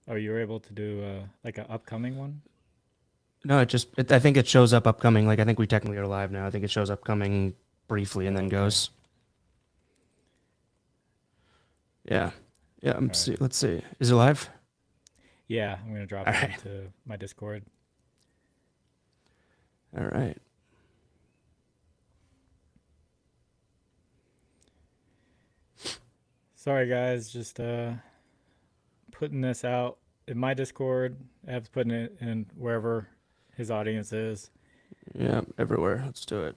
Oh, you were able to do like an upcoming one? No, I think it shows up upcoming. Like I think we technically are live now. I think it shows upcoming briefly and then Oh, okay. goes. Yeah. Yeah. All right. Let's see. Is it live? Yeah, I'm gonna drop All it right. into my Discord. All right. Sorry guys, just putting this out in my Discord. Ev's putting it in wherever his audience is. Yeah. Everywhere. Let's do it.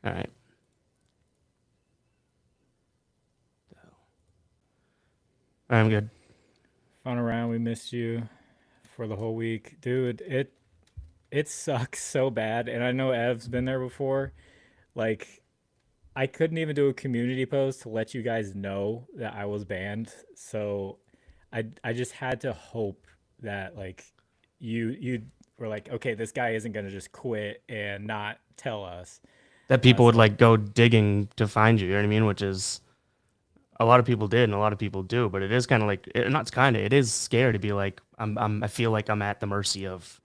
All right. I'm good. Fun around. We missed you for the whole week, dude. It sucks so bad, and I know Ev's been there before. Like I couldn't even do a community post to let you guys know that I was banned. So I just had to hope that like you were like, okay, this guy isn't gonna just quit and not tell us. That people would So like go digging to find you. You know what I mean? Which is a lot of people did and a lot of people do. But it is kind of like not kind of. It is scary to be like I feel like I'm at the mercy of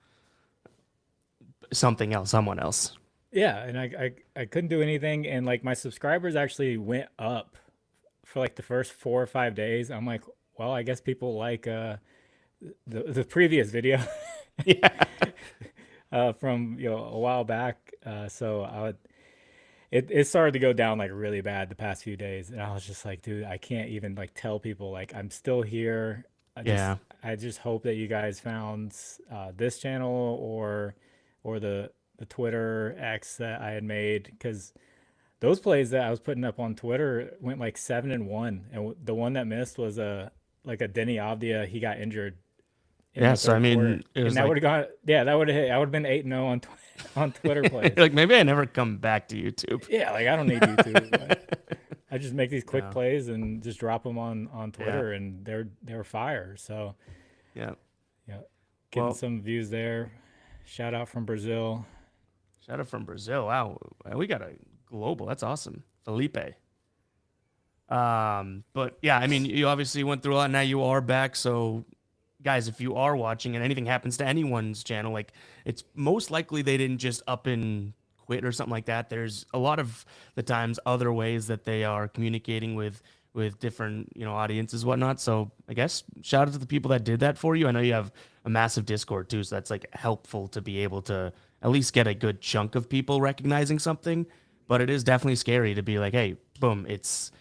something else, someone else. yeah, and I couldn't do anything, and like my subscribers actually went up for like the first 4 or 5 days. I'm like, well, I guess people like the previous video Yeah. from a while back. So it started to go down like really bad the past few days, and I was just like, dude, I can't even like tell people like I'm still here. Yeah. I just hope that you guys found this channel or the Twitter X that I had made, because those plays that I was putting up on Twitter went like 7-1, and the one that missed was a like a Denny Avdia. He got injured in Yeah. the So I third mean, quarter, it and was that like would have gone. Yeah, that would have hit. I would have been 8-0 on on Twitter plays. like maybe I never come back to YouTube. Yeah, like I don't need YouTube. I just make these quick Yeah. plays and just drop them on Yeah. Twitter, and they're fire. So Yeah. yeah, getting Well, some views there. Shout out from Brazil. shout out from Brazil. Wow. We got a global. That's awesome. Felipe. But yeah, I mean, you obviously went through a lot. Now you are back. So, guys, if you are watching and anything happens to anyone's channel, like it's most likely they didn't just up and quit or something like that. There's a lot of the times other ways that they are communicating with different audiences, whatnot. So I guess shout out to the people that did that for you. I know you have a massive Discord too, so that's like helpful to be able to at least get a good chunk of people recognizing something. But it is definitely scary to be like, hey, boom, it's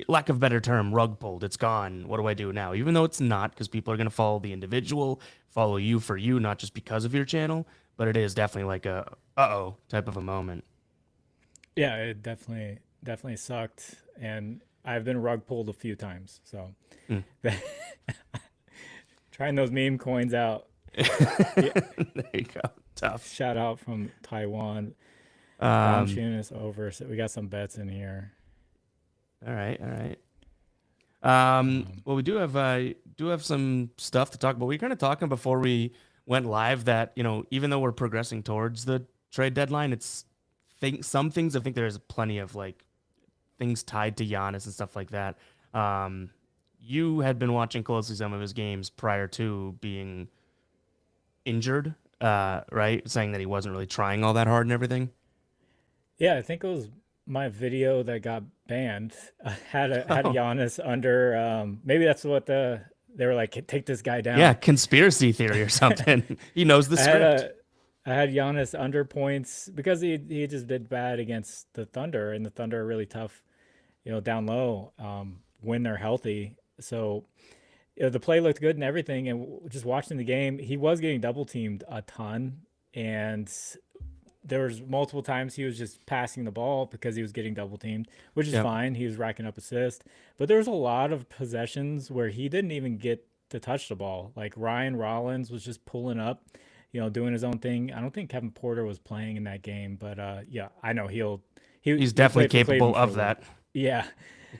lack of a better term, rug pulled. It's gone. What do I do now? Even though it's not, because people are going to follow the individual, follow you for you, not just because of your channel. But it is definitely like a uh-oh type of a moment. Yeah, it definitely sucked, and I've been rug pulled a few times. So Mm. trying those meme coins out. Yeah, There you go. Tough. shout out from Taiwan. Brown Um, Tunis over. So we got some bets in here. all right, all right. Um, Well, we do have some stuff to talk about. We were kind of talking before we went live that even though we're progressing towards the trade deadline, some things I think there's plenty of like things tied to Giannis and stuff like that. Um, you had been watching closely some of his games prior to being injured, right? Saying that he wasn't really trying all that hard and everything. yeah, I think it was my video that got banned. Had Oh, Giannis under. Maybe that's what they were like. Take this guy yeah, down. conspiracy theory or something. He knows the I had script. a I had Giannis under points because he just did bad against the Thunder, and the Thunder are really tough, down low, when they're healthy. So the play looked good and everything, and just watching the game, he was getting double teamed a ton, and there was multiple times he was just passing the ball because he was getting double teamed, which is Yep. fine. He was racking up assists, but there was a lot of possessions where he didn't even get to touch the ball. Like Ryan Rollins was just pulling up, doing his own thing. I don't think Kevin Porter was playing in that game, but yeah, I know He's he definitely played for capable Cleveland for a of little. that. Yeah,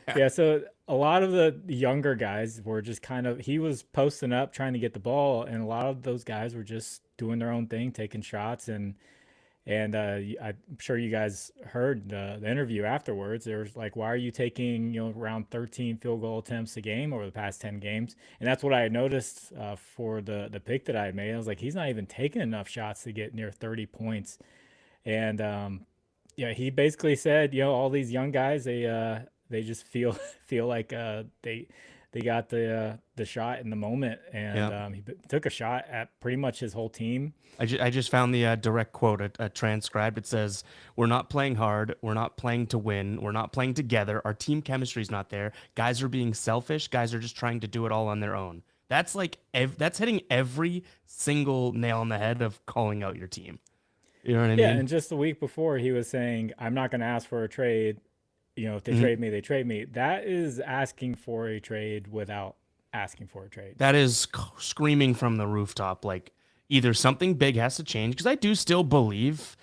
Yeah. yeah. So a lot of the younger guys were just kind of he was posting up trying to get the ball, and a lot of those guys were just doing their own thing, taking shots, and And I'm sure you guys heard the interview afterwards. There was like, why are you taking around 13 field goal attempts a game over the past 10 games? And that's what I had noticed for the pick that I had made. I was like, he's not even taking enough shots to get near 30 points. And yeah, he basically said, all these young guys, they just feel feel like they got the shot in the moment, and Yeah. he took a shot at pretty much his whole team. I just found the direct quote transcribed. It says, "We're not playing hard. We're not playing to win. We're not playing together. Our team chemistry's not there. Guys are being selfish. Guys are just trying to do it all on their own." That's like that's hitting every single nail on the head of calling out your team. You know what I Yeah, mean? and just the week before, he was saying, "I'm not going to ask for a trade. If they Mhm. trade me, they trade me." That is asking for a trade without asking for a trade. That is screaming from the rooftop. Like either something big has to change because I do still believe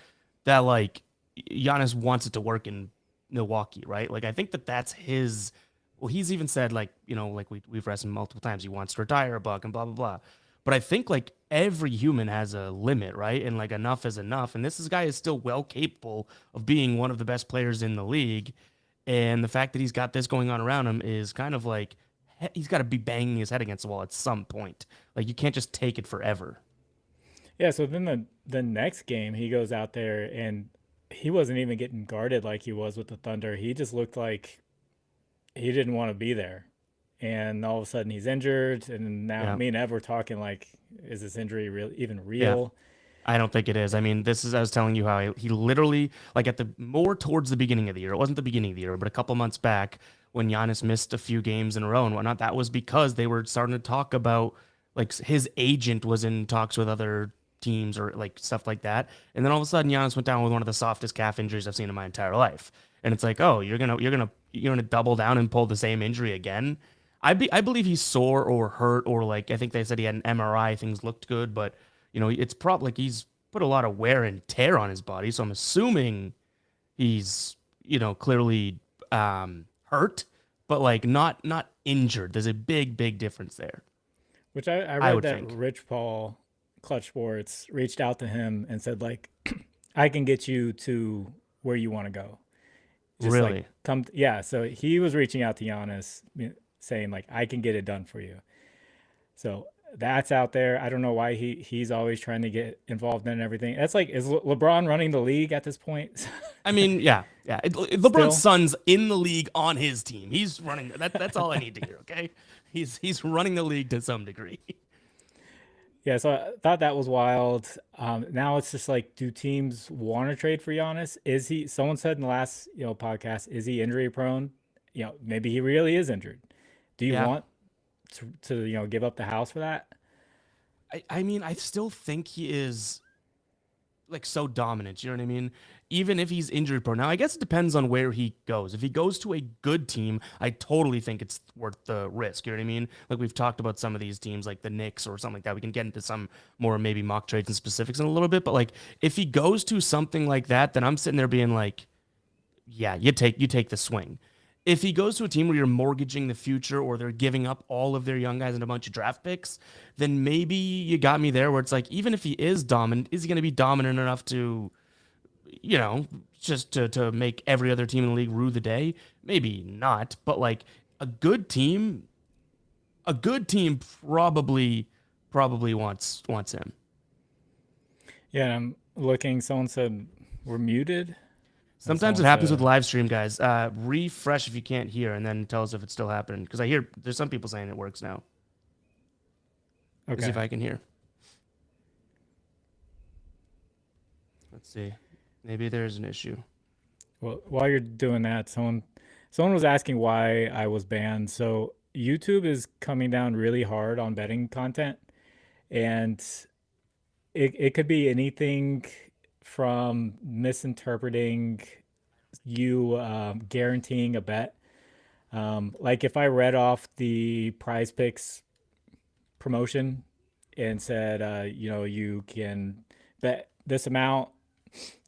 that like Giannis wants it to work in Milwaukee, right? Like I think that that's his. Well, he's even said like like we've read him multiple times. He wants to retire a buck and blah blah blah. But I think like every human has a limit, right? And like enough is enough. And guy is still well capable of being one of the best players in the league. And the fact that he's got this going on around him is kind of like he's got to be banging his head against the wall at some point. Like you can't just take it forever. Yeah, so then the next game, he goes out there and he wasn't even getting guarded like he was with the Thunder. He just looked like he didn't want to be there. And all of a sudden he's injured. And now Yeah. me and Ev were talking like, is this injury even Yeah. real? I don't think it is. I mean, this is, I was telling you how he literally, like at the more towards the beginning of the year, it wasn't the beginning of the year, but a couple months back when Giannis missed a few games in a row and whatnot, that was because they were starting to talk about like his agent was in talks with other teams or like stuff like that. And then all of a sudden Giannis went down with one of the softest calf injuries I've seen in my entire life. And it's like, oh, you're gonna double down and pull the same injury again. I believe he's sore or hurt or like I think they said he had an MRI. Things looked good, but it's probably like he's put a lot of wear and tear on his body. So I'm assuming he's, clearly hurt, but like not injured. There's a big difference there. Which I I read would that think. Rich Paul, Clutch Sports, reached out to him and said, like, I can get you to where you want to go. Just like Really. come, yeah. So he was reaching out to Giannis, saying, like, I can get it done for you. So that's out there. I don't know why he's always trying to get involved in everything. That's like, is LeBron running the league at this point? I mean, yeah, yeah. LeBron's Still? son's in the league on his team. He's running. That's all I need to hear. Okay, he's running the league to some degree. Yeah, so I thought that was wild. Now it's just like, do teams want to trade for Giannis? Is he? Someone said in the last podcast, is he injury prone? Maybe he really is injured. Do you Yeah. want to give up the house for that? I mean, I still think he is like so dominant. You know what I mean? Even if he's injury prone. Now, I guess it depends on where he goes. If he goes to a good team, I totally think it's worth the risk. You know what I mean? Like we've talked about some of these teams, like the Knicks or something like that. We can get into some more maybe mock trades and specifics in a little bit. But like if he goes to something like that, then I'm sitting there being like, yeah, you take the swing. If he goes to a team where you're mortgaging the future or they're giving up all of their young guys and a bunch of draft picks, then maybe you got me there where it's like, even if he is dominant, is he going to be dominant enough to, just to make every other team in the league rue the day? Maybe not, but like a good team, a good team probably wants him. Yeah, I'm looking. Someone said we're muted, and Sometimes it someone happens with said, live stream, guys. Refresh if you can't hear, and then tell us if it's still happening. Because I hear there's some people saying it works now. Let me see if okay. I can hear. Let's see. Maybe there's an issue. Well, while you're doing that, someone was asking why I was banned. So YouTube is coming down really hard on betting content, and it could be anything from misinterpreting you guaranteeing a bet. Like if I read off the Prize Picks promotion and said, you can bet this amount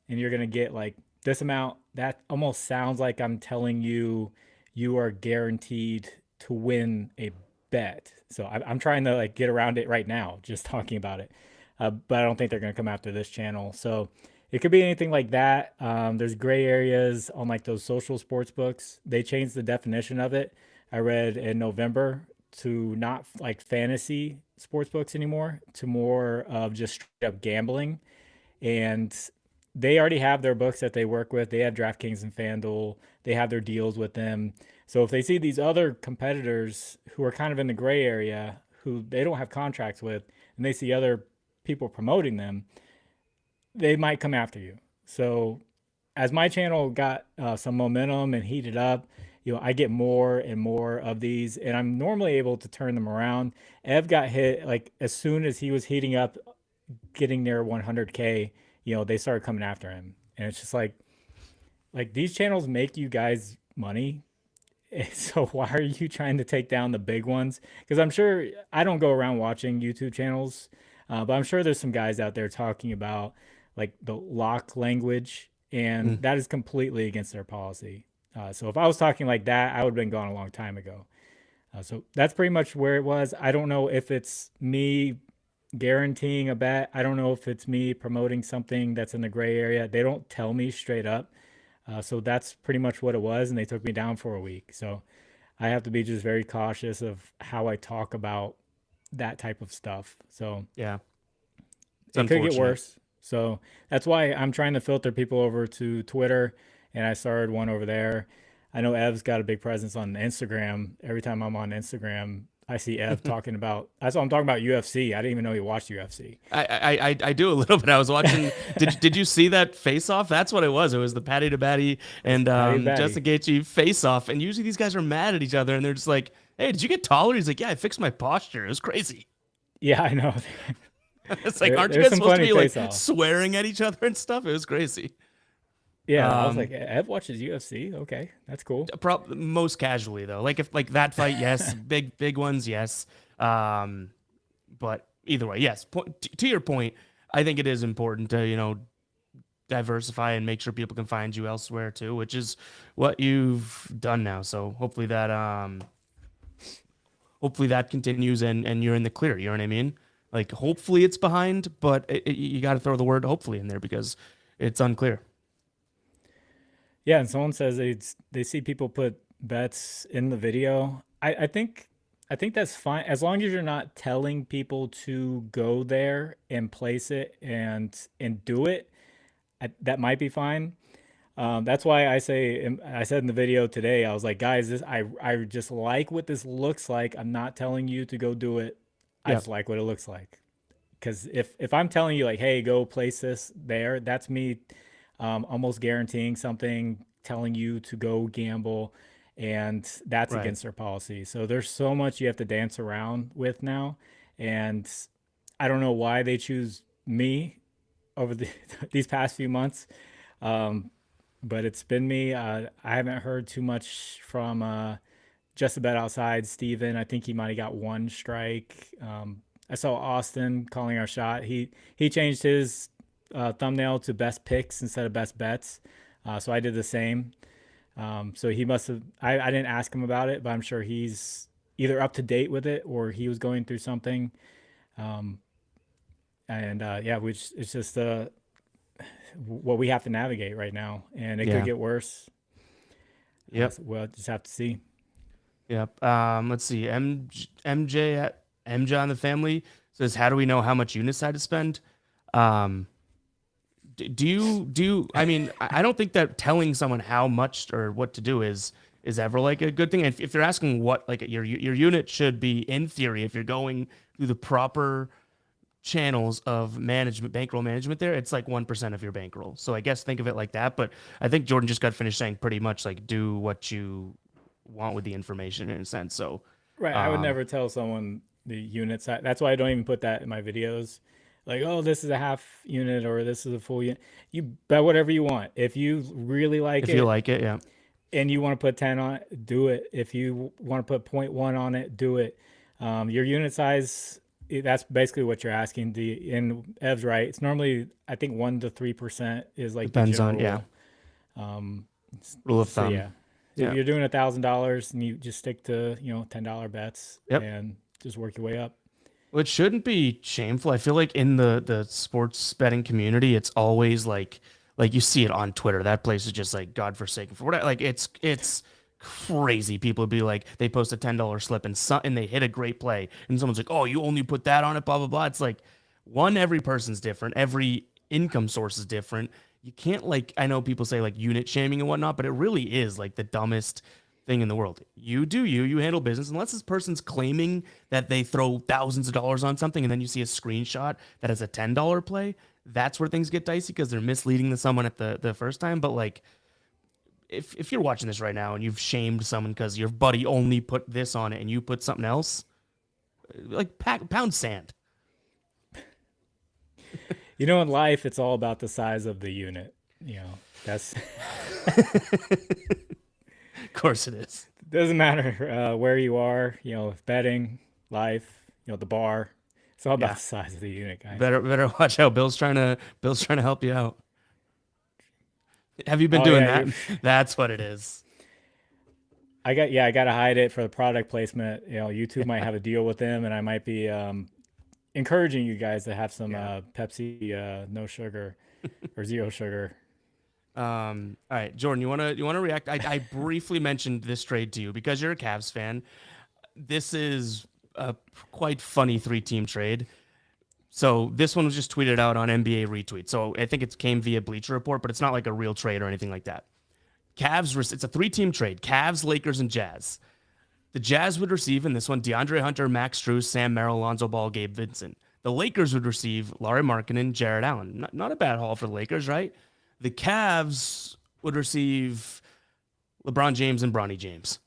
and you're gonna get like this amount. That almost sounds like I'm telling you you are guaranteed to win a bet. So I'm trying to get around it right now, just talking about it. But I don't think they're gonna come after this channel. So it could be anything like that. There's gray areas on like those social sports books. They changed the definition of it. I read in November to not like fantasy sports books anymore, to more of just straight up gambling. And they already have their books that they work with. They have DraftKings and FanDuel. They have their deals with them. So if they see these other competitors who are kind of in the gray area, who they don't have contracts with, and they see other people promoting them, they might come after you. So as my channel got some momentum and heated up, I get more and more of these, and I'm normally able to turn them around. Ev got hit like as soon as he was heating up, getting near 100K. They started coming after him, and it's just like these channels make you guys money. So why are you trying to take down the big ones? Because I'm sure I don't go around watching YouTube channels, but I'm sure there's some guys out there talking about like the lock language, and Mm. that is completely against their policy. So if I was talking like that, I would have been gone a long time ago. So that's pretty much where it was. I don't know if it's me guaranteeing a bet. I don't know if it's me promoting something that's in the gray area. They don't tell me straight up. So that's pretty much what it was, and they took me down for a week. So I have to be just very cautious of how I talk about that type of stuff. So Yeah, it's it could get unfortunate. worse. So that's why I'm trying to filter people over to Twitter, and I started one over there. I know Ev's got a big presence on Instagram. Every time I'm on Instagram, I see Ev talking about. I saw him talking about UFC. I didn't even know he watched UFC. I do a little bit. I was watching. Did you see that face off? That's what it was. It was the Patty to Batty It's and Patty Batty. Justin Gaethje face off. And usually these guys are mad at each other, and they're just like, "Hey, did you get taller?" He's like, "Yeah, I fixed my posture. It was crazy." Yeah, I know. It's like, aren't you There's guys some supposed to funny be like face offs. swearing at each other and stuff? It was crazy. Yeah, I was like, Um, Ev watches UFC. Okay, that's cool. most casually though. Like if like that fight, yes. Big ones, yes. Um, but either way, yes. To your point, I think it is important to diversify and make sure people can find you elsewhere too, which is what you've done now. So hopefully that continues and you're in the clear. You know what I mean? Like hopefully it's behind, but you got to throw the word hopefully in there because it's unclear. Yeah, and someone says they see people put bets in the video. I think that's fine as long as you're not telling people to go there and place it and do it. That might be fine. That's why I said in the video today, I was like, guys, I just like what this looks like. I'm not telling you to go do it. I Yeah, just like what it looks like. Because if I'm telling you like, hey, go place this there, that's me almost guaranteeing something, telling you to go gamble, and that's right. against their policy. So there's so much you have to dance around with now, and I don't know why they choose me over these past few months, um, but it's been me. I haven't heard too much from just about outside Steven. I think he might have got one strike. I saw Austin calling our shot. He changed his thumbnail to best picks instead of best bets. So I did the same. So he must have. I didn't ask him about it, but I'm sure he's either up to date with it or he was going through something. Um, and yeah, which it's just what we have to navigate right now, and it could Yeah. get worse. Yep. So we'll just have to see. Yep. Let's see. MJ on the family says, "How do we know how much Uniside to spend?" Um, do you? I mean, I don't think that telling someone how much or what to do is ever like a good thing. And if they're asking what like your unit should be in theory, if you're going through the proper channels of management, bankroll management, there, it's like 1% of your bankroll. So I guess think of it like that. But I think Jordan just got finished saying pretty much like do what you want with the information in a sense. So, Right. I would um, never tell someone the unit size. That's why I don't even put that in my videos. Like, oh, this is a half unit or this is a full unit. You bet whatever you want. If you really like if you it like it, yeah, and you want to put 10 on it, do it. If you want to put point 0.1 on it, do it. Your unit size, that's basically what you're asking. And Ev's right. It's normally, I think, 1 to 3% is like the depends on general. Um, rule of so thumb. yeah, if Yeah. you're doing $1,000 and you just stick to $10 bets Yep. and just work your way up. Which shouldn't be shameful. I feel like in the sports betting community, it's always like you see it on Twitter. That place is just like godforsaken for what like it's crazy. People would be like they post a $10 slip and they hit a great play and someone's like, "Oh, you only put that on it, blah blah blah." It's like one, every person's different. Every income source is different. You can't like I know people say like unit shaming and whatnot, but it really is like the dumbest thing in the world. You do you handle business unless this person's claiming that they throw thousands of dollars on something and then you see a screenshot that has a $10 play. That's where things get dicey because they're misleading the someone at the first time. But like if you're watching this right now and you've shamed someone because your buddy only put this on it and you put something else, like pound sand. In life, it's all about the size of the unit. That's Of course it is. doesn't matter where you are. Betting, life, the bar. It's all about Yeah. the size of the unit, guys. Better watch out. Bill's trying to help you out. Have you been Oh doing yeah, that? That's what it is. I got to hide it for the product placement. YouTube might have a deal with them, and I might be encouraging you guys to have some Yeah. Pepsi, no sugar or zero sugar. All right, Jordan, you wanna react? I briefly mentioned this trade to you because you're a Cavs fan. This is a quite funny three-team trade. So this one was just tweeted out on NBA retweet. So I think it came via Bleacher Report, but it's not like a real trade or anything like that. It's a three-team trade: Cavs, Lakers, and Jazz. The Jazz would receive in this one DeAndre Hunter, Max Strus, Sam Merrill, Lonzo Ball, Gabe Vincent. The Lakers would receive Lauri Markkanen, Jared Allen. Not a bad haul for the Lakers, right? The Cavs would receive LeBron James and Bronny James.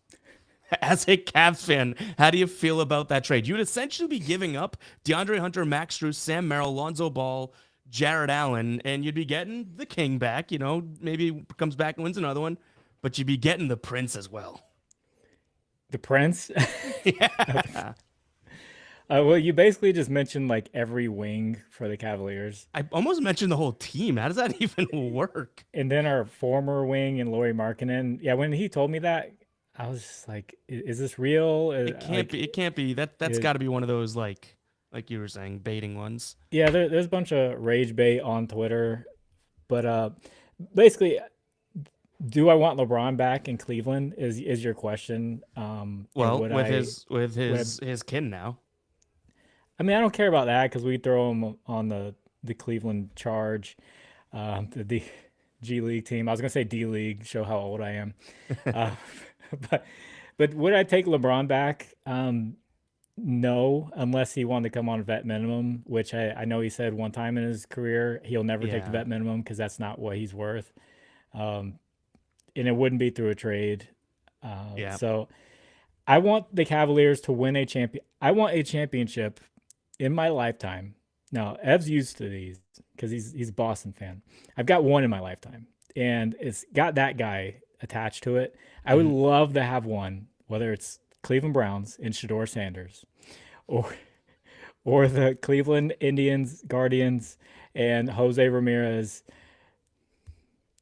As a Cavs fan, how do you feel about that trade? You'd essentially be giving up DeAndre Hunter, Max Strus, Sam Merrill, Lonzo Ball, Jared Allen, and you'd be getting the king back. Maybe comes back and wins another one, but you'd be getting the prince as well. The Prince. Yeah. Well, you basically just mentioned like every wing for the Cavaliers, I almost mentioned the whole team. How does that even work? and then our former wing and Laurie Markkinen. Yeah, when he told me that, I was just like, "Is this real?" It can't be. Like, It can't be. That's it, got to be one of those like you were saying, baiting ones. yeah, there's a bunch of rage bait on Twitter, but basically, do I want LeBron back in Cleveland? Is your question? Or Well, would with I? his with Would his kin now. I mean, I don't care about that because we throw him on the Cleveland Charge, the G League team. I was gonna say D League, show how old I am. Uh, but would I take LeBron back? No, unless he wanted to come on vet minimum, which I know he said one time in his career he'll never take the Yeah. vet minimum because that's not what he's worth. Um, and it wouldn't be through a trade. Yeah. So I want the Cavaliers to win a champion. I want a championship in my lifetime. Now, Ev's used to these because he's a Boston fan. I've got one in my lifetime, and it's got that guy attached to it. I would Mhm. love to have one, whether it's Cleveland Browns and Shador Sanders, or the Cleveland Indians, Guardians, and Jose Ramirez.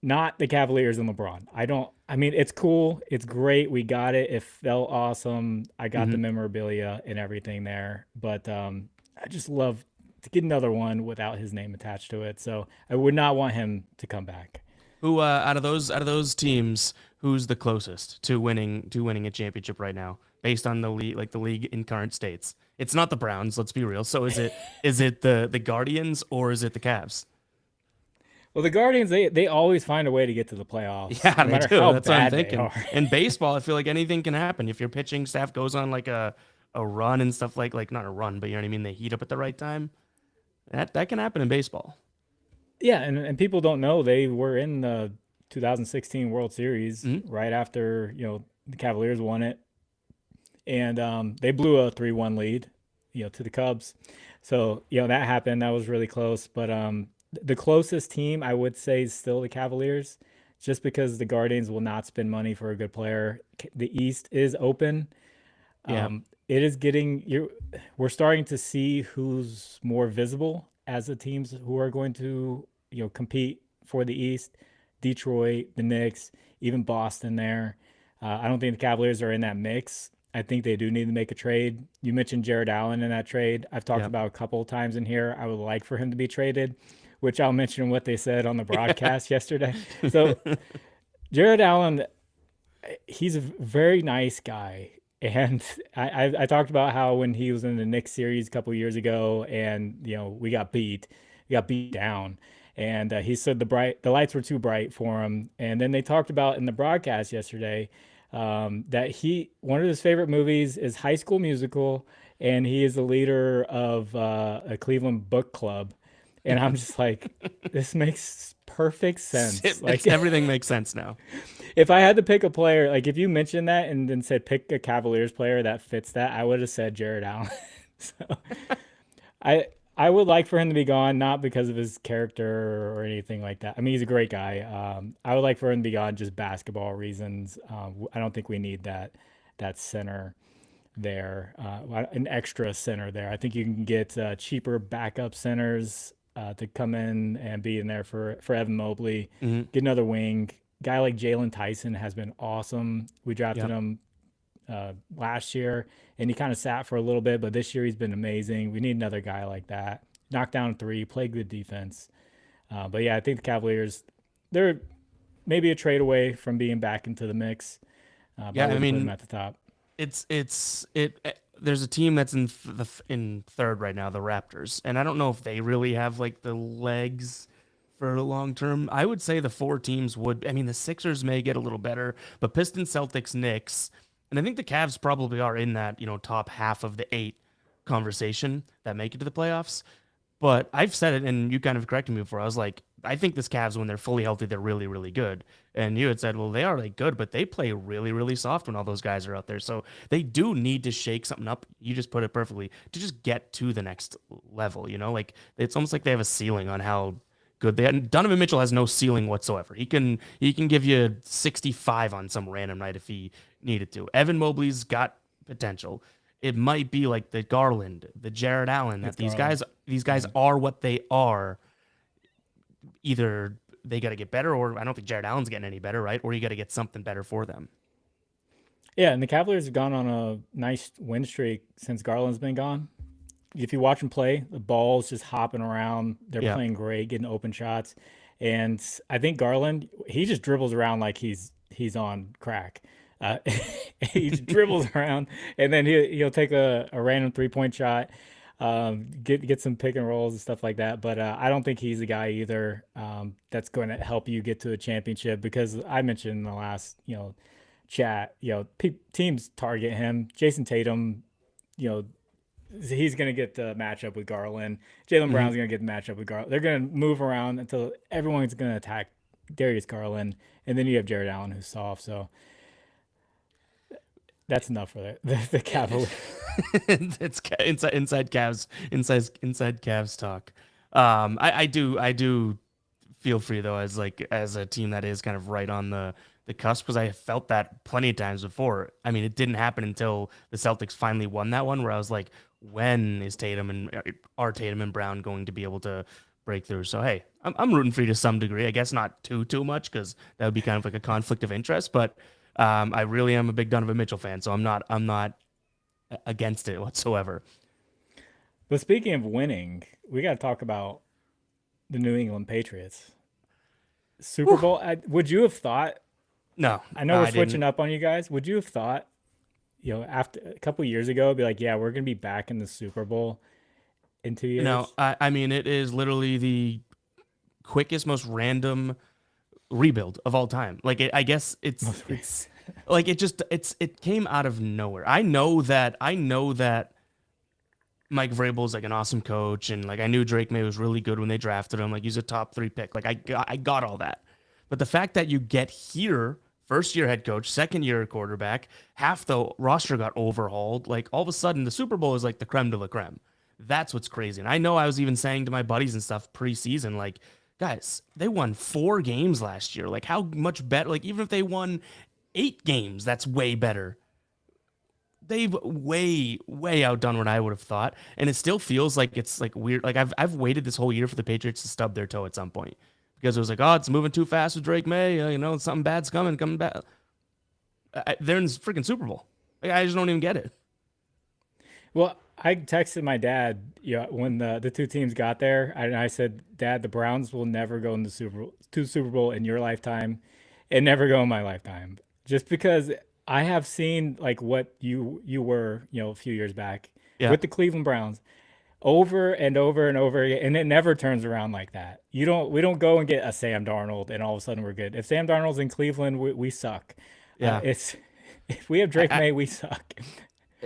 Not the Cavaliers and LeBron. I don't. I mean, it's cool. It's great. We got it. It felt awesome. I got the Mhm. memorabilia and everything there. But I just love to get another one without his name attached to it. So I would not want him to come back. Who out of those teams, who's the closest to winning a championship right now, based on the league in current states? It's not the Browns. Let's be real. So is it the Guardians or is it the Cavs? Well, the Guardians, they always find a way to get to the playoffs, Yeah, no they matter do. how That's what I'm bad they thinking. are. In baseball, I feel like anything can happen if your pitching staff goes on like a run and stuff like not a run, but you know what I mean. They heat up at the right time. That can happen in baseball. Yeah, and people don't know they were in the 2016 World Series Hmm. right after the Cavaliers won it, and they blew a 3-1 lead, to the Cubs. So that happened. That was really close. But the closest team I would say is still the Cavaliers, just because the Guardians will not spend money for a good player. The East is open. Yeah. It is getting you. We're starting to see who's more visible as the teams who are going to compete for the East. Detroit, the Knicks, even Boston. There, I don't think the Cavaliers are in that mix. I think they do need to make a trade. You mentioned Jared Allen in that trade. I've talked Yep. about a couple of times in here. I would like for him to be traded, which I'll mention what they said on the broadcast yesterday. So Jared Allen, he's a very nice guy. And I talked about how when he was in the Knicks series a couple years ago, and we got beat down, and he said the lights were too bright for him. And then they talked about in the broadcast yesterday that he one of his favorite movies is High School Musical, and he is the leader of a Cleveland book club. And I'm just like, this makes perfect sense. Like, Everything makes sense now. if I had to pick a player, like if you mentioned that and then said pick a Cavaliers player that fits that, I would have said Jared Allen. So I I would like for him to be gone, not because of his character or anything like that. I mean, he's a great guy. I would like for him to be gone just basketball reasons. I don't think we need that center there, an extra center there. I think you can get cheaper backup centers to come in and be in there for Evan Mobley. Hmm. Get another wing. Guy like Jalen Tyson has been awesome. We drafted Yep. him last year, and he kind of sat for a little bit, but this year he's been amazing. We need another guy like that. Knock down three, play good defense. But yeah, I think the Cavaliers, they're maybe a trade away from being back into the mix, but I Yeah, I wouldn't put them mean, at the top. there's a team that's in third right now, the Raptors, and I don't know if they really have like the legs for the long term. I would say the four teams would. I mean, the Sixers may get a little better, but Pistons, Celtics, Knicks, and I think the Cavs probably are in that top half of the eight conversation that make it to the playoffs. But I've said it, and you kind of corrected me before. I was like, I think this Cavs, when they're fully healthy, they're really, really good. And you had said, well, they are like good, but they play really, really soft when all those guys are out there. So they do need to shake something up. You just put it perfectly to just get to the next level. Like it's almost like they have a ceiling on how good they are. And Donovan Mitchell has no ceiling whatsoever. He can give you 65 on some random night if he needed to. Evan Mobley's got potential. It might be like the Garland, the Jared Allen, that It's these Garland. guys these guys Yeah. are what they are. Either they got to get better, or I don't think Jared Allen's getting any better, right? Or you got to get something better for them. Yeah, and the Cavaliers have gone on a nice win streak since Garland's been gone. If you watch them play, the ball's just hopping around. They're Yeah. playing great, getting open shots. And I think Garland, he just dribbles around like he's on crack. Uh, he just dribbles around, and then he'll take a random 3-point shot, get some pick and rolls and stuff like that. But I don't think he's the guy either that's going to help you get to a championship, because I mentioned in the last chat, teams target him. Jason Tatum, you know, he's going to get the matchup with Garland. Jalen Hmm. Brown's going to get the matchup with Garland. They're going to move around until everyone's going to attack Darius Garland, and then you have Jared Allen who's soft. So that's enough for the Cavaliers. It's inside Cavs talk. I do feel for you though, as a team that is kind of right on the cusp, because I felt that plenty of times before. I mean, it didn't happen until the Celtics finally won that one, where I was like, when is Tatum and Brown going to be able to break through? So hey, I'm rooting for you to some degree. I guess not too much, because that would be kind of like a conflict of interest. But I really am a big Donovan Mitchell fan, so I'm not against it whatsoever. But speaking of winning, we got to talk about the New England Patriots. Super Whew. Bowl. Would you have thought? No, I know we're I didn't. switching up on you guys. Would you have thought, after a couple years ago, be like, yeah, we're gonna be back in the Super Bowl in 2 years? No, I mean, it is literally the quickest, most random rebuild of all time. Like, I guess Most it's like it came out of nowhere. I know that Mike Vrabel's like an awesome coach, and like I knew Drake May was really good when they drafted him. Like he's a top 3 pick. Like I got all that. But the fact that you get here, first year head coach, second year quarterback, half the roster got overhauled. Like all of a sudden, the Super Bowl is like the creme de la creme. That's what's crazy. And I know I was even saying to my buddies and stuff preseason, like, guys, they won 4 games last year. Like, how much better? Like, even if they won 8 games, that's way better. They've way outdone what I would have thought, and it still feels like it's like weird. Like I've waited this whole year for the Patriots to stub their toe at some point, because it was like, oh, it's moving too fast with Drake May. Something bad's coming back. They're in this freaking Super Bowl. Like, I just don't even get it. Well, I texted my dad, when the two teams got there, and I said, "Dad, the Browns will never go in the Super Bowl in your lifetime, and never go in my lifetime." Just because I have seen like what you were, a few years back Yeah. with the Cleveland Browns over and over and over again, and it never turns around like that. We don't go and get a Sam Darnold and all of a sudden we're good. If Sam Darnold's in Cleveland, we suck. Yeah. It's if we have I Drake May, we suck.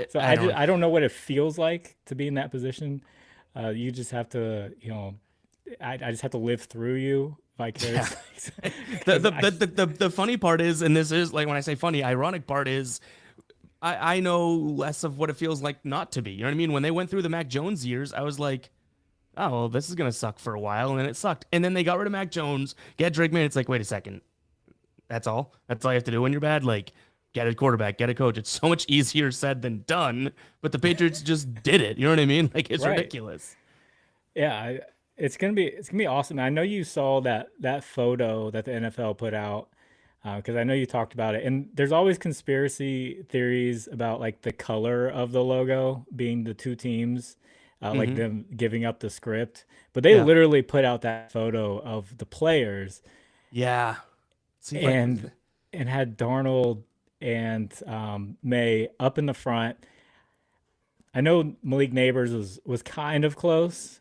So I don't. I don't know what it feels like to be in that position. You just have to, I just have to live through you Yeah. vicariously. The, 'Cause the I, the the the funny part is, and this is like when I say funny, ironic part is, I know less of what it feels like not to be. You know what I mean? When they went through the Mac Jones years, I was like, oh, well, this is gonna suck for a while, and then it sucked. And then they got rid of Mac Jones, get Drake May. It's like, wait a second, that's all. That's all you have to do when you're bad. Like, get a quarterback, get a coach. It's so much easier said than done. But the Patriots just did it. You know what I mean? Like, it's right. ridiculous. Yeah, it's gonna be awesome. I know you saw that photo that the NFL put out because I know you talked about it. And there's always conspiracy theories about like the color of the logo being the two teams, like Mm-hmm. them giving up the script. But they Yeah. literally put out that photo of the players Yeah. See, like, and had Darnold and May up in the front. I know Malik Neighbors was kind of close,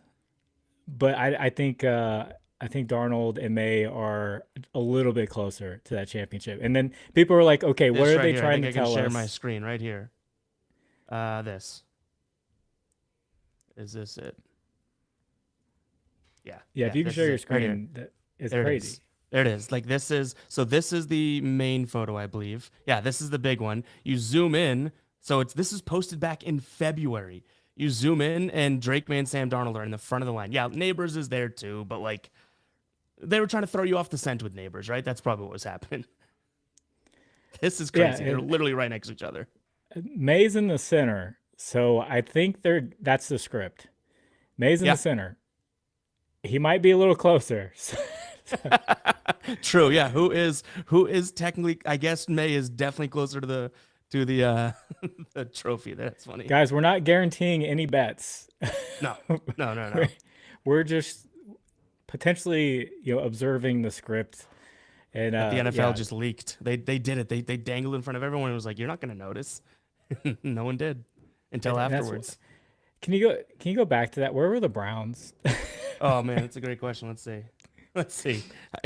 but I think Darnold and May are a little bit closer to that championship. And then people are like, okay, what this are right they here. I trying think to I can tell share my us? screen right here. This is this it? Yeah, Yeah, if yeah. you can This share is your it right here. screen, that is There it crazy. is. There it is. Like this is so. This is the main photo, I believe. Yeah, this is the big one. You zoom in. So it's this is posted back in February. You zoom in, and Drake May and Sam Darnold are in the front of the line. Yeah, Neighbors is there too, but like they were trying to throw you off the scent with Neighbors, right? That's probably what was happening. This is Yeah, crazy. They're and literally right next to each other. May's in the center. So I think that's the script. May's in the Yeah. center. He might be a little closer. True. Yeah. Who is technically? I guess May is definitely closer to the the trophy. That's funny. Guys, we're not guaranteeing any bets. No. No. No. we're, No. we're just potentially, observing the script. And That the NFL yeah, just leaked. They did it. They dangled in front of everyone. It was like you're not gonna notice. No one did until and that's afterwards. can you go back to that? Where were the Browns? Oh man, that's a great question. Let's see. Let's see.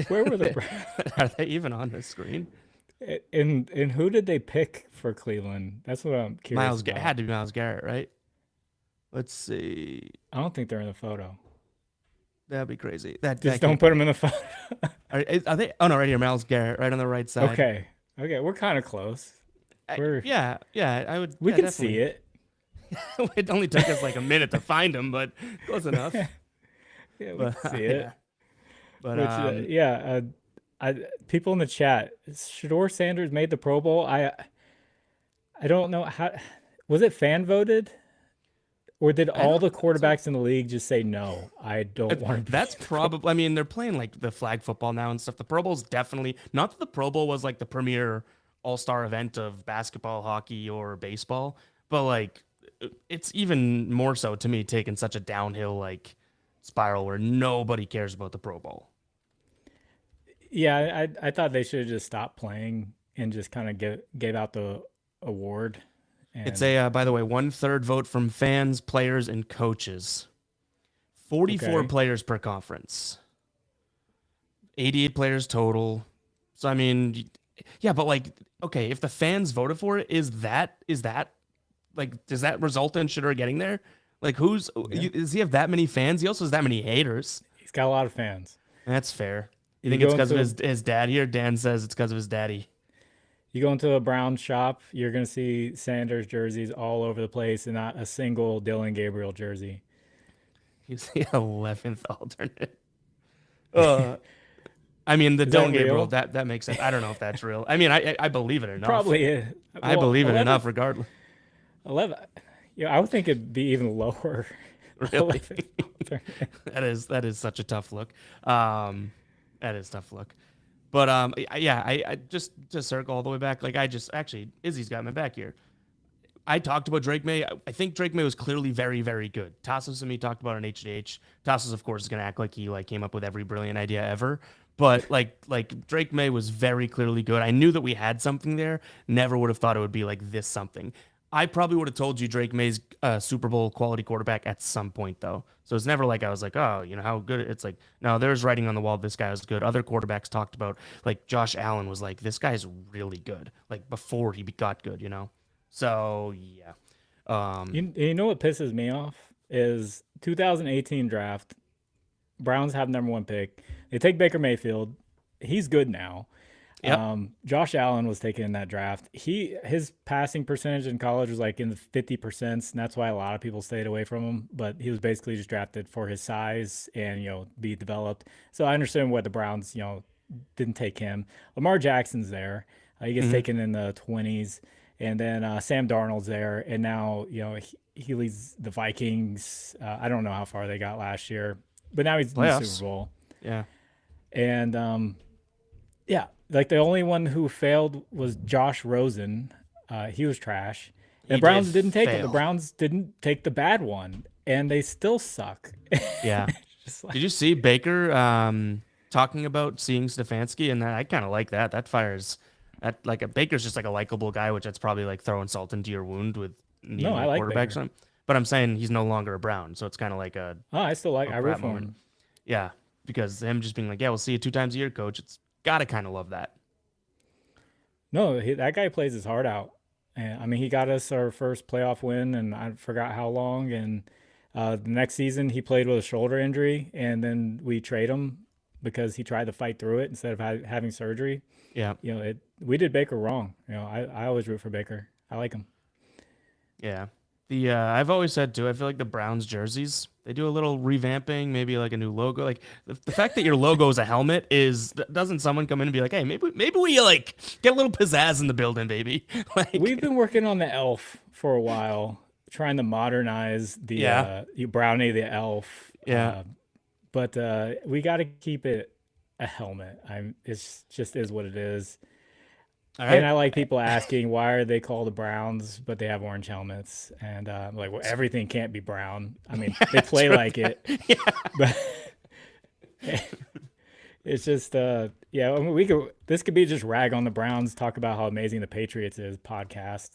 Where were the Browns? Are they even on the screen? And who did they pick for Cleveland? That's what I'm curious It about. had to be Miles Garrett, right? Let's see. I don't think they're in the photo. That'd be crazy. That Just don't can't put be. them in the photo. Are they? Oh no, right here, Miles Garrett, right on the right side. Okay. Okay, we're kind of close. We're Yeah, yeah, I would. we Yeah, can see definitely. it. It only took us like a minute to find him, but close enough. Yeah, we But can see yeah, it. but Which yeah, people in the chat, Shador Sanders made the Pro Bowl. I don't know how was it fan voted or did I all don't the think so. quarterbacks in the league just say no? I don't want to be That's in the Pro. probably. I mean, they're playing like the flag football now and stuff. The Pro Bowl's definitely not that the Pro Bowl was like the premier All Star event of basketball, hockey, or baseball, but like it's even more so to me taking such a downhill like spiral where nobody cares about the Pro Bowl. Yeah, I thought they should have just stopped playing and just kind of gave out the award. It's And a by the way, 1/3 vote from fans, players, and coaches. 44 okay, players per conference. 88 players total. So I mean, yeah, but like, okay, if the fans voted for it, is that like does that result in Shador getting there? Like, yeah, does he have that many fans? He also has that many haters. he's got a lot of fans. That's fair. You You think it's go because of into his dad here? Dan says it's because of his daddy. you go into a Brown shop, you're gonna see Sanders jerseys all over the place, and not a single Dylan Gabriel jersey. He's the 11th alternate. Uh, I mean, the Is that Dylan Gabriel, real? that makes sense. I don't know if that's real. I mean, I believe it enough. Probably is. I Well, believe it 11, enough regardless. 11. Yeah, I would think it'd be even lower. Really. 11 alternate. That is such a tough look. That is tough look. But yeah, I just to circle all the way back. Like I just actually Izzy's got my back here. I talked about Drake May. I think Drake May was clearly very, very good. Tassos and me talked about it on H2H. Tassos, of course, is gonna act like he like came up with every brilliant idea ever. But like Drake May was very clearly good. I knew that we had something there. Never would have thought it would be like this something. I probably would have told you Drake May's Super Bowl quality quarterback at some point though. So it's never like I was like, oh, how good. It's like no, there's writing on the wall. This guy was good. Other quarterbacks talked about like Josh Allen was like this guy's really good. Like before he got good. So yeah. You know what pisses me off is 2018 draft. Browns have number one pick. They take Baker Mayfield. He's good now. Yep. Josh Allen was taken in that draft. His passing percentage in college was like in the 50%, and that's why a lot of people stayed away from him. But he was basically just drafted for his size and be developed. So I understand why the Browns didn't take him. Lamar Jackson's there. He gets taken in the 20s, and then Sam Darnold's there, and now he leads the Vikings. I don't know how far they got last year, but now he's in the Super Bowl. Yeah. And yeah, like the only one who failed was Josh Rosen. He was trash. And the Browns didn't take it. The Browns didn't take the bad one, and they still suck. Yeah. Did you see Baker talking about seeing Stefanski? And I kind of like that. That fires. That like Baker's just like a likable guy, which that's probably like throwing salt into your wound with I like quarterbacks. Baker. But I'm saying he's no longer a Brown, so it's kind of like I still like. I root for him. Yeah, because him just being like, yeah, we'll see you 2 times a year, coach. It's gotta kind of love that. No, that guy plays his heart out. And I mean, he got us our first playoff win, and I forgot how long. And the next season, he played with a shoulder injury, and then we trade him because he tried to fight through it instead of having surgery. Yeah, we did Baker wrong. I always root for Baker. I like him. Yeah. I've always said too, I feel like the Browns jerseys, they do a little revamping, maybe like a new logo. Like the fact that your logo is a helmet doesn't someone come in and be like, hey, maybe we like get a little pizzazz in the building, baby. Like we've been working on the elf for a while, trying to modernize the Brownie the elf. Yeah. But we got to keep it a helmet. It's just is what it is. All right. And I like people asking why are they called the Browns, but they have orange helmets, and I'm like, well, everything can't be brown. I mean, they play like it, but it's just I mean, this could be just rag on the Browns, talk about how amazing the Patriots is podcast.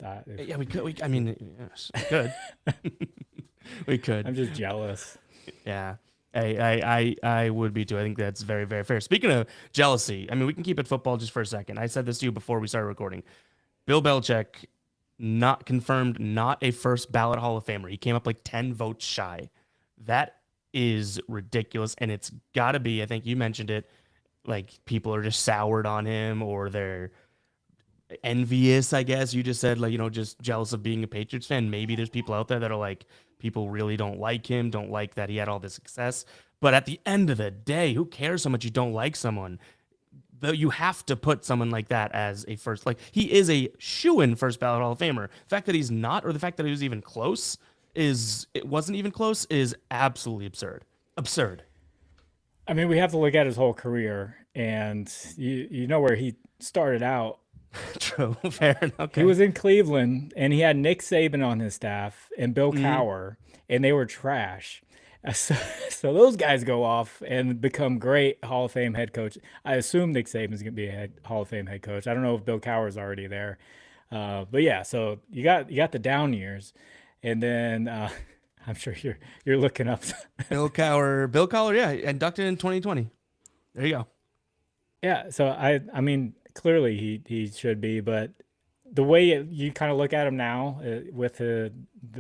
Yeah, we could. I mean, yes, we could. We could. I'm just jealous. Yeah. I would be too. I think that's very, very fair. Speaking of jealousy, I mean, we can keep it football just for a second. I said this to you before we started recording. Bill Belichick, not confirmed, not a first ballot Hall of Famer. He came up like 10 votes shy. That is ridiculous. And it's got to be, I think you mentioned it, like people are just soured on him or they're envious, I guess. You just said, like, just jealous of being a Patriots fan. Maybe there's people out there that are like, people really don't like him, don't like that he had all this success. But at the end of the day, who cares how much you don't like someone? Though you have to put someone like that as a first, like he is a shoo-in first ballot Hall of Famer. The fact that he's not, or the fact that he was even close is absolutely absurd. Absurd. I mean, we have to look at his whole career, and you know where he started out. True, fair enough. Okay. He was in Cleveland, and he had Nick Saban on his staff and Bill Cowher, and they were trash. So those guys go off and become great Hall of Fame head coach. I assume Nick Saban's going to be a Hall of Fame head coach. I don't know if Bill Cowher's already there, but yeah. So you got the down years, and then I'm sure you're looking up Bill Cowher, yeah, inducted in 2020. There you go. Yeah. So I mean. Clearly, he should be, but the way you kind of look at him now with the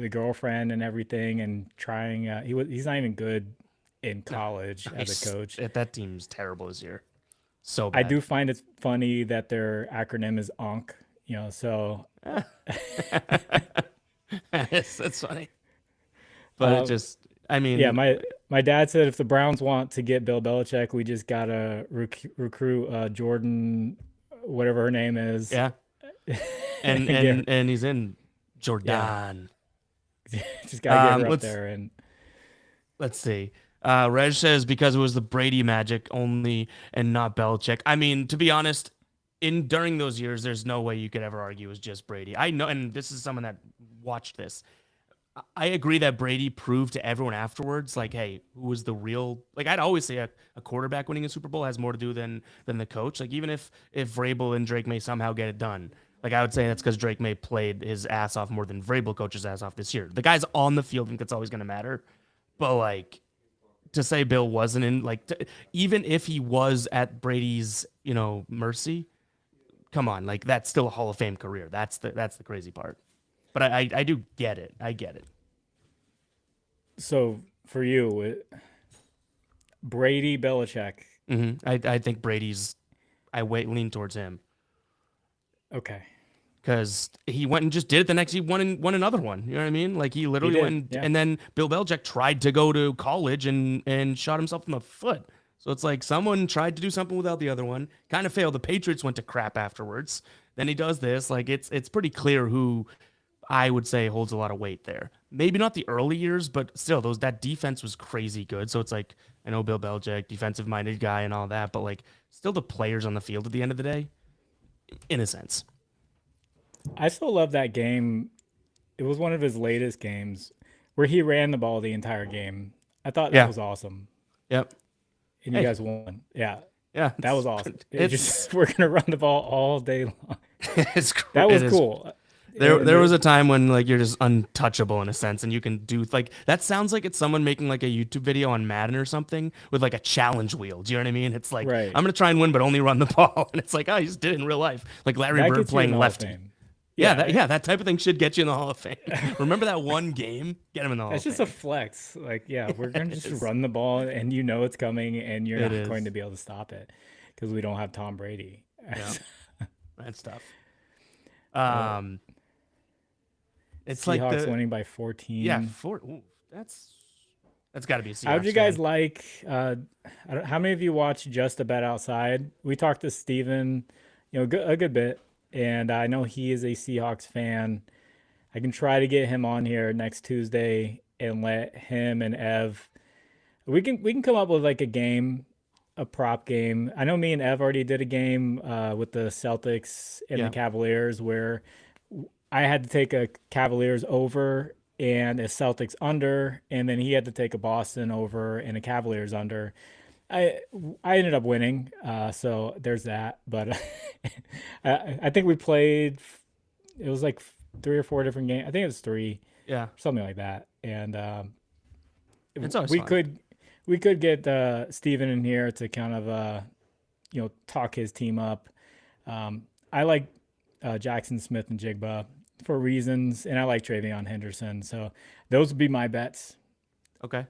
girlfriend and everything, and trying, he's not even good in college as a coach. That team's terrible this year. So bad. I do find it funny that their acronym is ONK. So that's funny. But it just. I mean, yeah, my dad said if the Browns want to get Bill Belichick, we just gotta recruit Jordan, whatever her name is. Yeah, and he's in Jordan. Yeah. Just gotta get her up there. And let's see. Reg says because it was the Brady magic only and not Belichick. I mean, to be honest, during those years, there's no way you could ever argue it was just Brady. I know, and this is someone that watched this. I agree that Brady proved to everyone afterwards, like, hey, who was the real? Like, I'd always say a quarterback winning a Super Bowl has more to do than the coach. Like, even if Vrabel and Drake May somehow get it done, like I would say that's because Drake May played his ass off more than Vrabel coached his ass off this year. The guy's on the field, I think that's always going to matter. But like to say Bill wasn't in, like, even if he was at Brady's, mercy, come on, like that's still a Hall of Fame career. That's the crazy part. But I do get it. I get it. So for you, Brady, Belichick. I think Brady's. Lean towards him Okay. because he went and just did it the next. He won another one. You know what I mean? Like he literally did, went yeah. and then Bill Belichick tried to go to college and shot himself in the foot. So it's like someone tried to do something without the other one, kind of failed. The Patriots went to crap afterwards. Then he does this. Like it's pretty clear who I would say holds a lot of weight there. Maybe not the early years, but still, that defense was crazy good. So it's like, I know Bill Belichick, defensive-minded guy and all that, but like still the players on the field at the end of the day, in a sense. I still love that game. It was one of his latest games where he ran the ball the entire game. I thought that Yeah. was awesome. Yep. And you guys won. Yeah. Yeah. That was awesome. It's We're gonna run the ball all day long. it's That was cool. There was a time when like you're just untouchable in a sense, and you can do like that. Sounds like it's someone making like a YouTube video on Madden or something with like a challenge wheel. Do you know what I mean? It's like Right. I'm gonna try and win, but only run the ball, and it's like, oh, you just did it in real life, like Larry That Bird gets you in playing the Hall of lefty. Fame. That type of thing should get you in the Hall of Fame. Remember that one game? Get him in the Hall That's of just a Fame. flex. Like, yeah, we're gonna It just is. run the ball, and you know it's coming, and you're It not going is. to be able to stop it because we don't have Tom Brady. Yeah. That's tough. It's Seahawks like the winning by 14. that's got to be a Seahawks. How'd you guys fan. like? How many of you watched Just a Bet Outside? We talked to Steven, a good bit, and I know he is a Seahawks fan. I can try to get him on here next Tuesday and let him and Ev. We can come up with like a prop game. I know me and Ev already did a game with the Celtics and Yeah. the Cavaliers where I had to take a Cavaliers over and a Celtics under, and then he had to take a Boston over and a Cavaliers under. I I ended up winning, so there's that. But I think we played. It was like 3 or 4 different games. I think it was three, Yeah. something like that. And It's always we fun. could get Steven in here to kind of talk his team up. I like Jackson Smith and Jigba for reasons, and I like Travion Henderson. So those would be my bets Okay.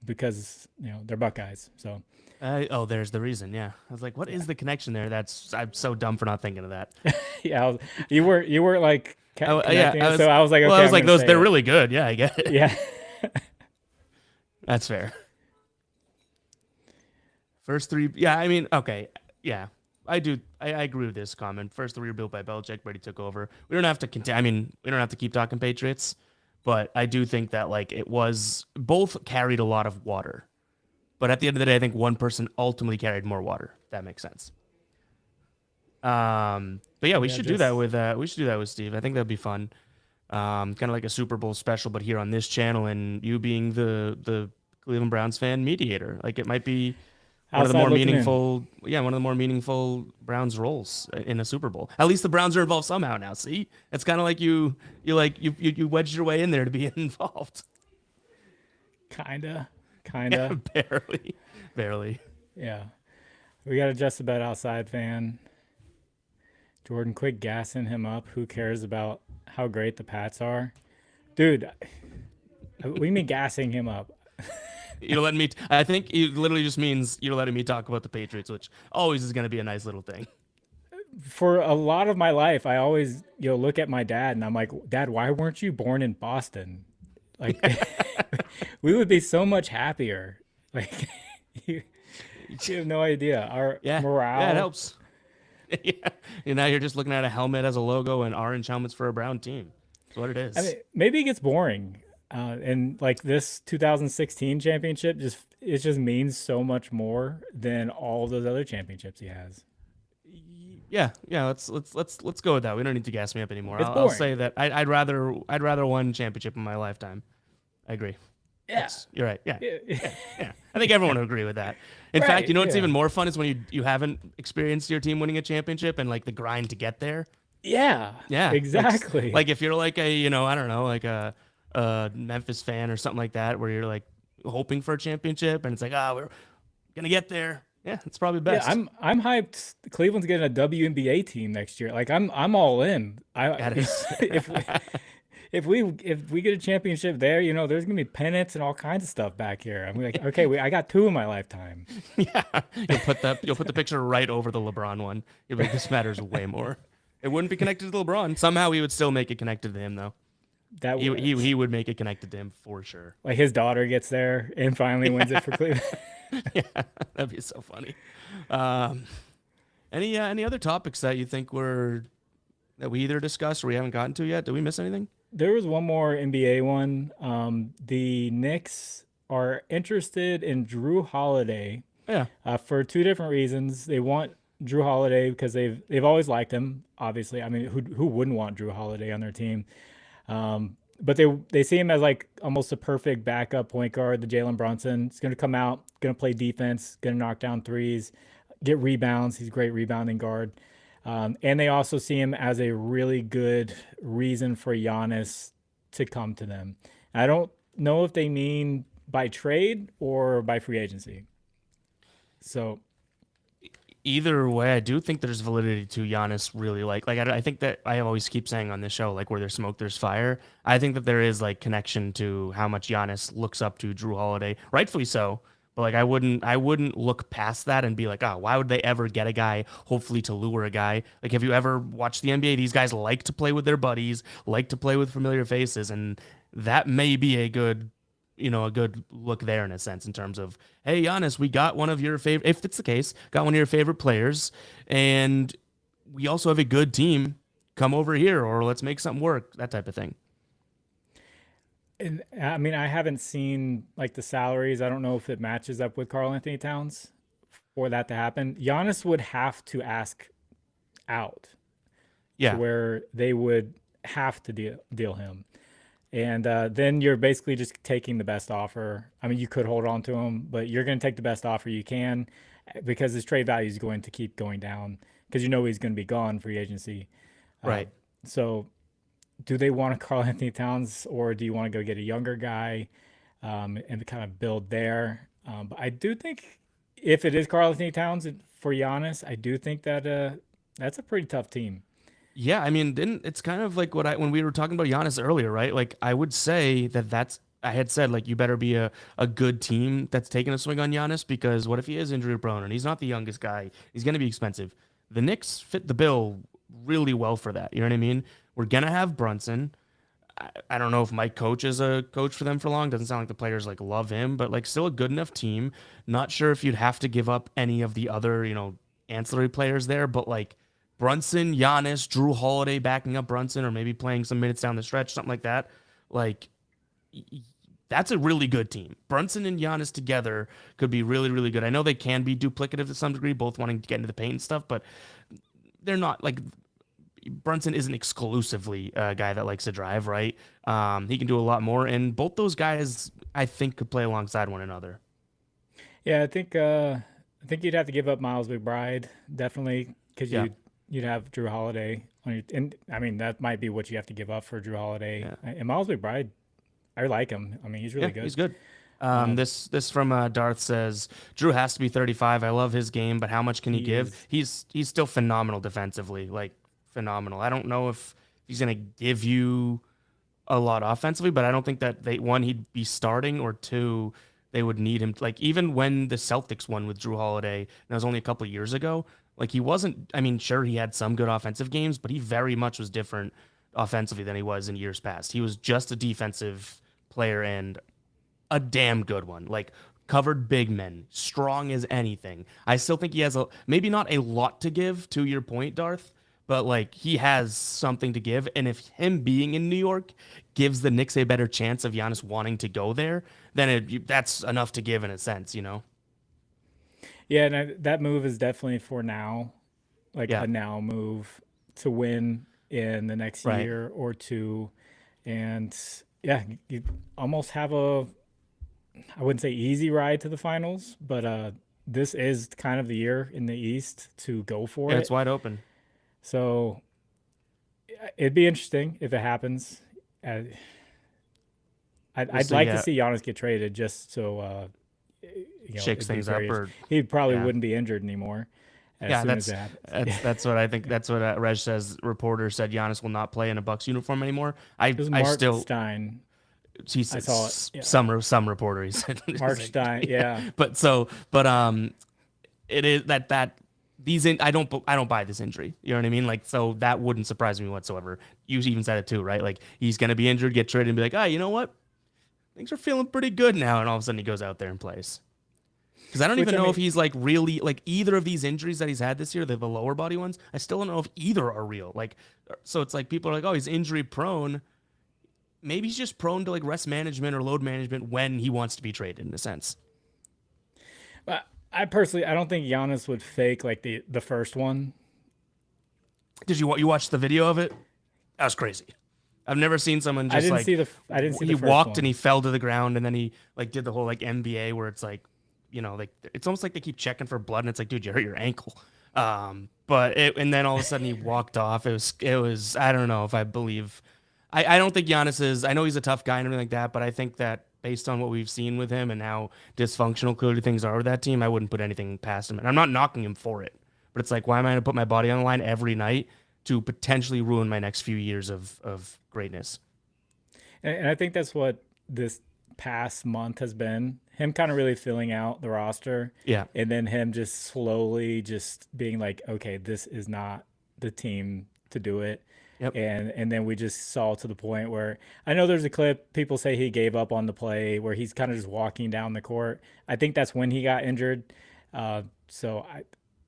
because they're Buckeyes. So There's the reason. Yeah. I was like, what is the connection there? I'm so dumb for not thinking of that. yeah, you were like connecting it, was, so I was like, okay, well, I was I'm like, gonna say they're it. really good. Yeah, I get it. Yeah. That's fair. First three. Yeah. I mean, okay. Yeah. I do. I agree with this comment. First three were built by Belichick. Brady took over. We don't have to continue. I mean, we don't have to keep talking Patriots, but I do think that like it was both carried a lot of water. But at the end of the day, I think one person ultimately carried more water. If that makes sense. But yeah, we Yeah, should do that with Steve. I think that'd be fun. Kind of like a Super Bowl special, but here on this channel, and you being the Cleveland Browns fan mediator. Like it might be one of the Outside more looking in. meaningful, one of the more meaningful Browns roles in a Super Bowl. At least the Browns are involved somehow now. See, it's kind of like you wedged your way in there to be involved. Kinda. Yeah, barely. Yeah. We got a Just About Outside fan. Jordan, quit gassing him up. Who cares about how great the Pats are? Dude, we mean gassing him up. You're letting me. I think it literally just means you're letting me talk about the Patriots, which always is going to be a nice little thing. For a lot of my life, I always, look at my dad and I'm like, Dad, why weren't you born in Boston? Like, we would be so much happier. Like, you have no idea. Our morale. Yeah, it helps. Yeah, and now you're just looking at a helmet as a logo and orange helmets for a brown team. That's what it is. I mean, maybe it gets boring. And like this 2016 championship, it just means so much more than all those other championships he has. Yeah. Let's go with that. We don't need to gas me up anymore. It's I'll say boring. that I'd rather one championship in my lifetime. I agree. Yeah. Yes, you're right. Yeah, Yeah. yeah. I think everyone would agree with that. In fact, Right. you know what's Yeah. even more fun is when you haven't experienced your team winning a championship and like the grind to get there. Yeah. Yeah, Exactly. like if you're like a I don't know like a Memphis fan or something like that where you're like hoping for a championship and it's like we're gonna get there. Yeah, it's probably Yeah, best. I'm hyped. Cleveland's getting a WNBA team next year. Like I'm all in. I That is. if if we get a championship there, there's gonna be pennants and all kinds of stuff back here. I'm like, okay, I got two in my lifetime. Yeah, you'll put the picture right over the LeBron one. You'll be like, this matters way more. It wouldn't be connected to LeBron. Somehow he would still make it connected to him though. That He would make it connected to him for sure. like his daughter gets there and finally wins it for Cleveland. Yeah, that'd be so funny. Um, any other topics that you think that we either discussed or we haven't gotten to yet? Did we miss anything? There was one more NBA one. The Knicks are interested in Drew Holiday Yeah, for two different reasons. They want Drew Holiday because they've always liked him. Obviously, I mean, who wouldn't want Drew Holiday on their team? But they see him as like almost a perfect backup point guard. The Jalen Brunson. He's going to come out, going to play defense, going to knock down threes, get rebounds. He's a great rebounding guard. And they also see him as a really good reason for Giannis to come to them. I don't know if they mean by trade or by free agency. So either way, I do think there's validity to Giannis. Really, I think that I always keep saying on this show, like where there's smoke, there's fire. I think that there is like connection to how much Giannis looks up to Drew Holiday, rightfully so. But like I wouldn't look past that and be like, why would they ever get a guy? Hopefully to lure a guy. Like, have you ever watched the NBA? These guys like to play with their buddies, like to play with familiar faces, and that may be a good look there in a sense in terms of, hey, Giannis, we got one of your favorite, if it's the case, got one of your favorite players, and we also have a good team. Come over here, or let's make something work. That type of thing. and I mean, I haven't seen like the salaries. I don't know if it matches up with Carl Anthony Towns for that to happen. Giannis would have to ask out to Yeah, where they would have to deal him. And then you're basically just taking the best offer. I mean, you could hold on to him, but you're going to take the best offer you can because his trade value is going to keep going down because he's going to be gone free agency. Uh, right. so, do they want to Carl Anthony Towns or do you want to go get a younger guy and kind of build there? But I do think if it is Carl Anthony Towns for Giannis, I do think that that's a pretty tough team. Yeah, I mean, didn't it's kind of like when we were talking about Giannis earlier, right? Like I would say that's I had said like you better be a good team that's taking a swing on Giannis because what if he is injury prone and he's not the youngest guy? He's going to be expensive. The Knicks fit the bill really well for that. You know what I mean? We're gonna have Brunson. I don't know if Mike Coach is a coach for them for long. Doesn't sound like the players like love him, but like still a good enough team. Not sure if you'd have to give up any of the other, ancillary players there, but like Brunson, Giannis, Drew Holiday backing up Brunson, or maybe playing some minutes down the stretch, something like that. Like that's a really good team. Brunson and Giannis together could be really, really good. I know they can be duplicative to some degree, both wanting to get into the paint and stuff, but they're not like Brunson isn't exclusively a guy that likes to drive, right? He can do a lot more, and both those guys I think could play alongside one another. Yeah, I think you'd have to give up Miles McBride definitely because Yeah, you'd have Drew Holiday on your and I mean that might be what you have to give up for Drew Holiday yeah, and Miles McBride. I like him. I mean he's yeah. really good. He's good. Uh, This from Darth says Drew has to be 35. I love his game, but how much can he he give? is He's still phenomenal defensively, like phenomenal. I don't know if he's gonna give you a lot offensively, but I don't think that he'd be starting, or two they would need him. Like even when the Celtics won with Drew Holiday, and that was only a couple of years ago. Like he wasn't. I mean, sure he had some good offensive games, but he very much was different offensively than he was in years past. He was just a defensive player and a damn good one. Like covered big men, strong as anything. I still think he has maybe not a lot to give to your point, Darth, but like he has something to give. And if him being in New York gives the Knicks a better chance of Giannis wanting to go there, then that's enough to give in a sense. yeah, and that move is definitely for now. like Yeah. a now move to win in the next Right. year or two. And yeah, you almost have a, I wouldn't say easy ride to the finals, but this is kind of the year in the East to go for Yeah, it's it. wide open. So it'd be interesting if it happens. Uh, We'll I'd see. like to Yeah, see Giannis get traded just so shakes it'd be things up, very. or He probably yeah, wouldn't be injured anymore as yeah. soon as it happens. That's what I think. That's what Reg says. Reporter said Giannis will not play in a Bucks uniform anymore. It was I Mark still Stein. he I said saw it. Yeah, some reporter he said Mark Stein. yeah. Yeah, But it is that these I don't buy this injury. You know what I mean? Like, so that wouldn't surprise me whatsoever. You even said it too, right? Like, he's gonna be injured, get traded, and be like, you know what? Things are feeling pretty good now, and all of a sudden he goes out there and plays. Because I don't which even I know mean, if he's like really like either of these injuries that he's had this year, the lower body ones. I still don't know if either are real. Like, so it's like people are like, oh, he's injury prone. Maybe he's just prone to like rest management or load management when he wants to be traded, in a sense. I personally, I don't think Giannis would fake like the first one. Did you watch the video of it? That was crazy. I've never seen someone just like I didn't see he the first walked one. and he fell to the ground, and then he like did the whole like NBA where it's like, you know, like it's almost like they keep checking for blood, and it's like, dude, you hurt your ankle. And then all of a sudden he walked off. It was I don't know if I believe. I don't think Giannis is. I know he's a tough guy and everything like that, but I think that based on what we've seen with him and how dysfunctional clearly things are with that team, I wouldn't put anything past him. And I'm not knocking him for it, but it's like, why am I going to put my body on the line every night to potentially ruin my next few years of greatness? And I think that's what this past month has been. Him kind of really filling out the roster, Yeah. and then him just slowly just being like, okay, this is not the team to do it. Yep. And then we just saw to the point where I know there's a clip people say he gave up on the play where he's kind of just walking down the court. I think that's when he got injured. So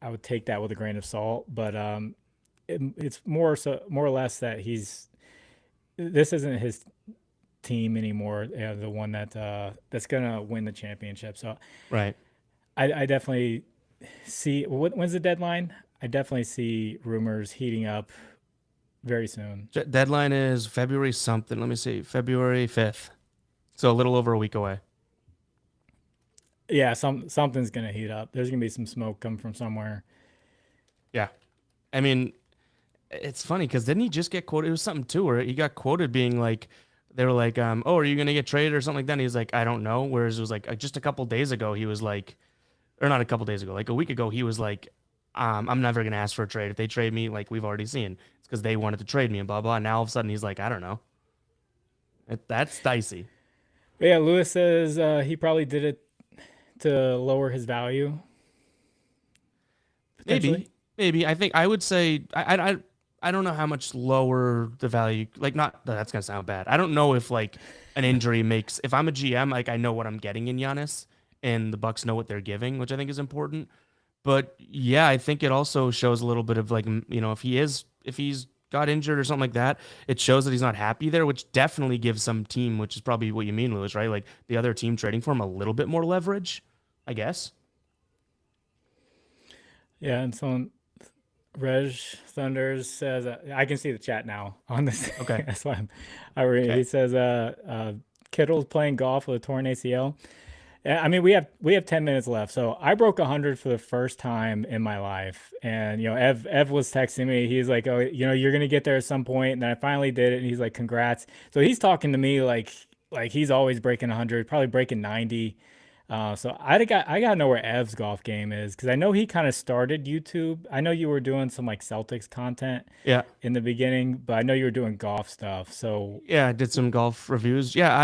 I would take that with a grain of salt, but it's more or less that this isn't his team anymore. The one that's gonna win the championship. So Right. I definitely see when's the deadline. I definitely see rumors heating up very soon. Deadline is February something. Let me see. February 5th. So a little over a week away. Yeah, something's gonna heat up. There's gonna be some smoke coming from somewhere. Yeah. I mean, it's funny because didn't he just get quoted? It was something too, where he got quoted being like, they were like, oh, are you going to get traded or something like that? And he's like, I don't know. Whereas it was like just a couple days ago, he was like, or not a couple days ago, like a week ago, he was like, I'm never going to ask for a trade. If they trade me, like we've already seen, it's because they wanted to trade me and blah, blah. And now all of a sudden he's like, I don't know. That's dicey. But yeah, Lewis says he probably did it to lower his value. Maybe. I think I would say I don't know how much lower the value. Like, not that's gonna sound bad. I don't know if like an injury makes. If I'm a GM, like I know what I'm getting in Giannis, and the Bucks know what they're giving, which I think is important. But yeah, I think it also shows a little bit of like, you know, if he's got injured or something like that, it shows that he's not happy there, which definitely gives some team, which is probably what you mean, Lewis, right? Like the other team trading for him a little bit more leverage, I guess. Yeah, and someone Reg Thunders says I can see the chat now on this. Okay. That's why I read. Okay. He says Kittle's playing golf with a torn ACL. I mean, we have 10 minutes left. So I broke 100 for the first time in my life. And, you know, Ev was texting me. He's like, oh, you know, you're going to get there at some point. And then I finally did it. And he's like, congrats. So he's talking to me like he's always breaking 100, probably breaking 90. So I got to know where Ev's golf game is because I know he kind of started YouTube. I know you were doing some like Celtics content Yeah. in the beginning, but I know you were doing golf stuff. So Yeah, I did some golf reviews. Yeah,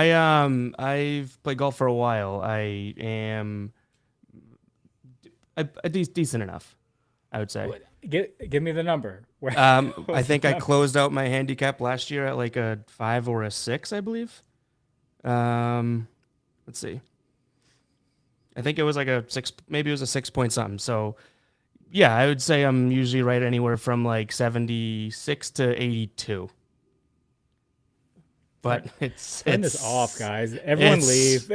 I've played golf for a while. I am decent enough, I would say. give me the number. I What's think the I number? closed out my handicap last year at like a 5 or a 6, I believe. Let's see. I think it was like a 6, maybe it was a 6 point something. So yeah, I would say I'm usually right anywhere from like 76 to 82. But Turn this off, guys. Everyone leave.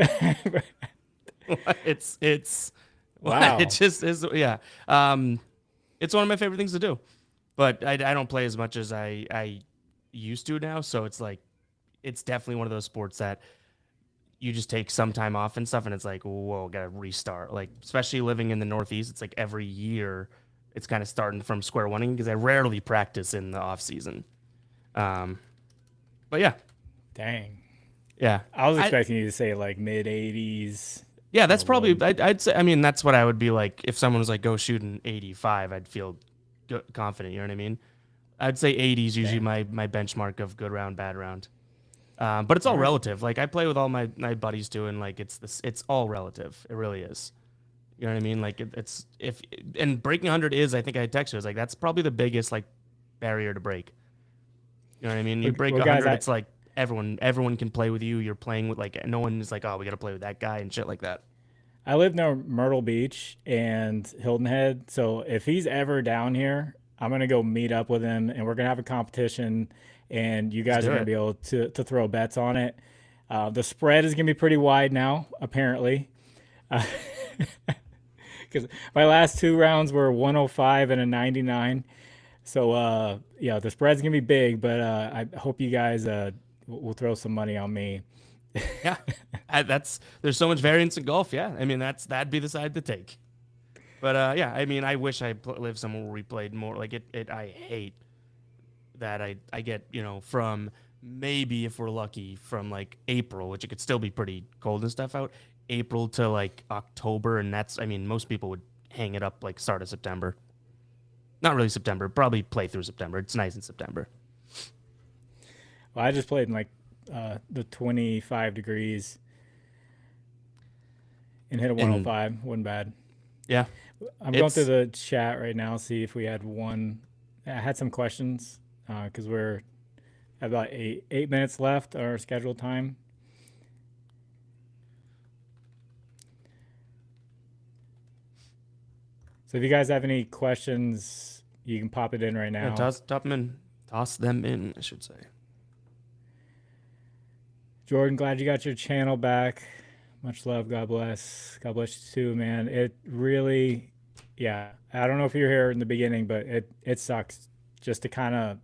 it's Wow. it just is, yeah. It's one of my favorite things to do. But I don't play as much as I used to now. So it's like, it's definitely one of those sports that you just take some time off and stuff. And it's like, whoa, got to restart. Like, especially living in the Northeast, it's like every year it's kind of starting from square one because I rarely practice in the off season. Um, but yeah, Dang. yeah. I was I, expecting you to say like mid 80s. Yeah, You that's know, probably. low. I'd say. I mean, that's what I would be like if someone was like, "Go shoot an 85." I'd feel confident. You know what I mean? I'd say 80 is usually Dang. my benchmark of good round, bad round. But it's All all right. relative. Like I play with all my buddies too, and like it's this. It's all relative. It really is. You know what I mean? Like it's if and breaking 100 is. I think I texted you. It's like that's probably the biggest like barrier to break. You know what I mean? You break Well, guys, 100, it's like everyone can play with you. You're playing with like no one is like, oh, we got to play with that guy and shit like that. I live near Myrtle Beach and Hilton Head. So if he's ever down here, I'm gonna go meet up with him, and we're gonna have a competition, and you Let's guys are do gonna it. be able to throw bets on it. The spread is gonna be pretty wide now, apparently, because my last two rounds were 105 and a 99. So yeah, the spread's gonna be big, but I hope you guys will throw some money on me. Yeah, that's there's so much variance in golf. Yeah, I mean that'd be the side to take. But yeah, I mean I wish I lived somewhere where we played more. Like it I hate that I get from maybe if we're lucky from like April, which it could still be pretty cold and stuff out, April to like October, and that's I mean most people would hang it up like start of September. Not really September, probably play through September. It's nice in September. Well, I just played in like the 25 degrees and hit a And 105. Wasn't bad. yeah, I'm going through it's the chat right now, see if we had one. I had some questions because we're at about 8 minutes left our scheduled time. So if you guys have any questions, you can pop it in right yeah, now. toss them in, I should say. Jordan, glad you got your channel back. Much love. God bless. God bless you too, man. It really, yeah. I don't know if you were here in the beginning, but it sucks just to kind of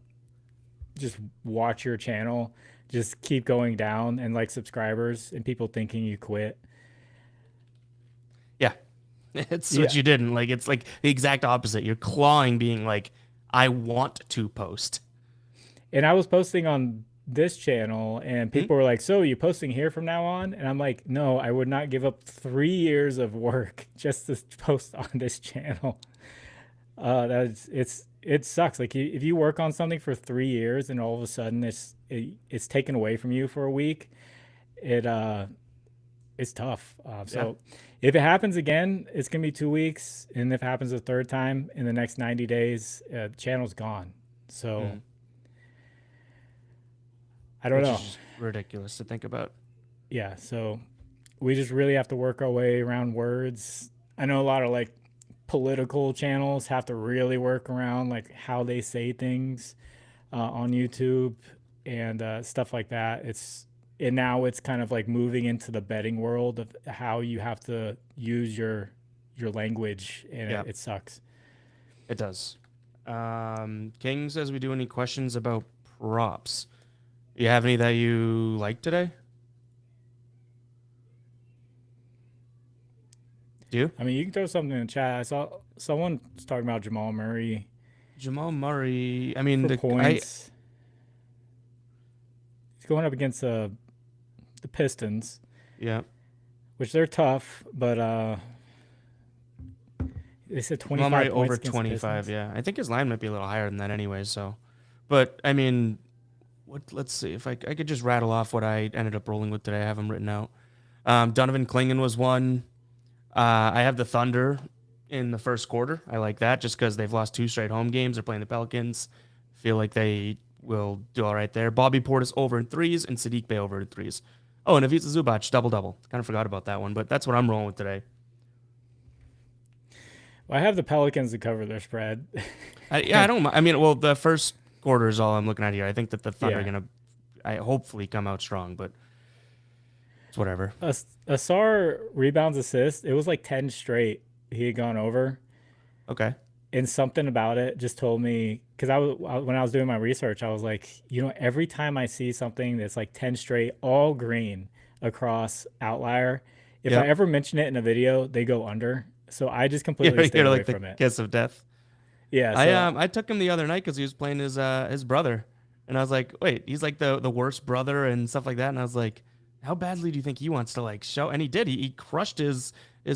just watch your channel just keep going down and like subscribers and people thinking you quit. Yeah, it's what Yeah. you didn't like. It's like the exact opposite. You're clawing, being like, I want to post. And I was posting on this channel and Hmm? people were like, "So you posting here from now on?" And I'm like, "No, I would not give up 3 years of work just to post on this channel." It sucks. Like if you work on something for 3 years and all of a sudden it's taken away from you for a week, it it's tough. Yeah. So if it happens again, it's gonna be 2 weeks, and if it happens a third time in the next 90 days, the channel's gone. So Mm. I don't Which know. is just ridiculous to think about. Yeah, so we just really have to work our way around words. I know a lot of like political channels have to really work around like how they say things on YouTube and stuff like that. And now it's kind of like moving into the betting world of how you have to use your language, and Yeah, it sucks. it does. King says we do any questions about props. You have any that you like today? Do you? I mean, you can throw something in the chat. I saw someone talking about Jamal Murray Jamal Murray. I mean, for I points. He's going up against the Pistons, yeah. which they're tough, but they said Jamal Murray 25 over points against the 25. Pistons. Yeah, I think his line might be a little higher than that anyway. So, but I mean, what? Let's see if I could just rattle off what I ended up rolling with today. I have them written out. Donovan Clingan was one. I have the Thunder in the first quarter. I like that just because they've lost two straight home games. They're playing the Pelicans. Feel like they will do all right there. Bobby Portis over in threes and Sadiq Bey over in threes. Oh, and Ivica Zubac double double. Kind of forgot about that one, but that's what I'm rolling with today. Well, I have the Pelicans to cover their spread. Yeah, I don't. I mean, well, the first quarter is all I'm looking at here. I think that the Thunder are Yeah. gonna, I hopefully come out strong, but it's whatever. Asar rebounds assist. It was like 10 straight he had gone over. Okay. and something about it just told me, because when I was doing my research, I was like, every time I see something that's like 10 straight all green across outlier, if I Yep. ever mention it in a video, they go under. So I just completely stay You're away like the from it. kiss of death. Yeah, I so um I took him the other night because he was playing his brother, and I was like, wait, he's like the worst brother and stuff like that, and I was like, how badly do you think he wants to like show? And he did. He crushed his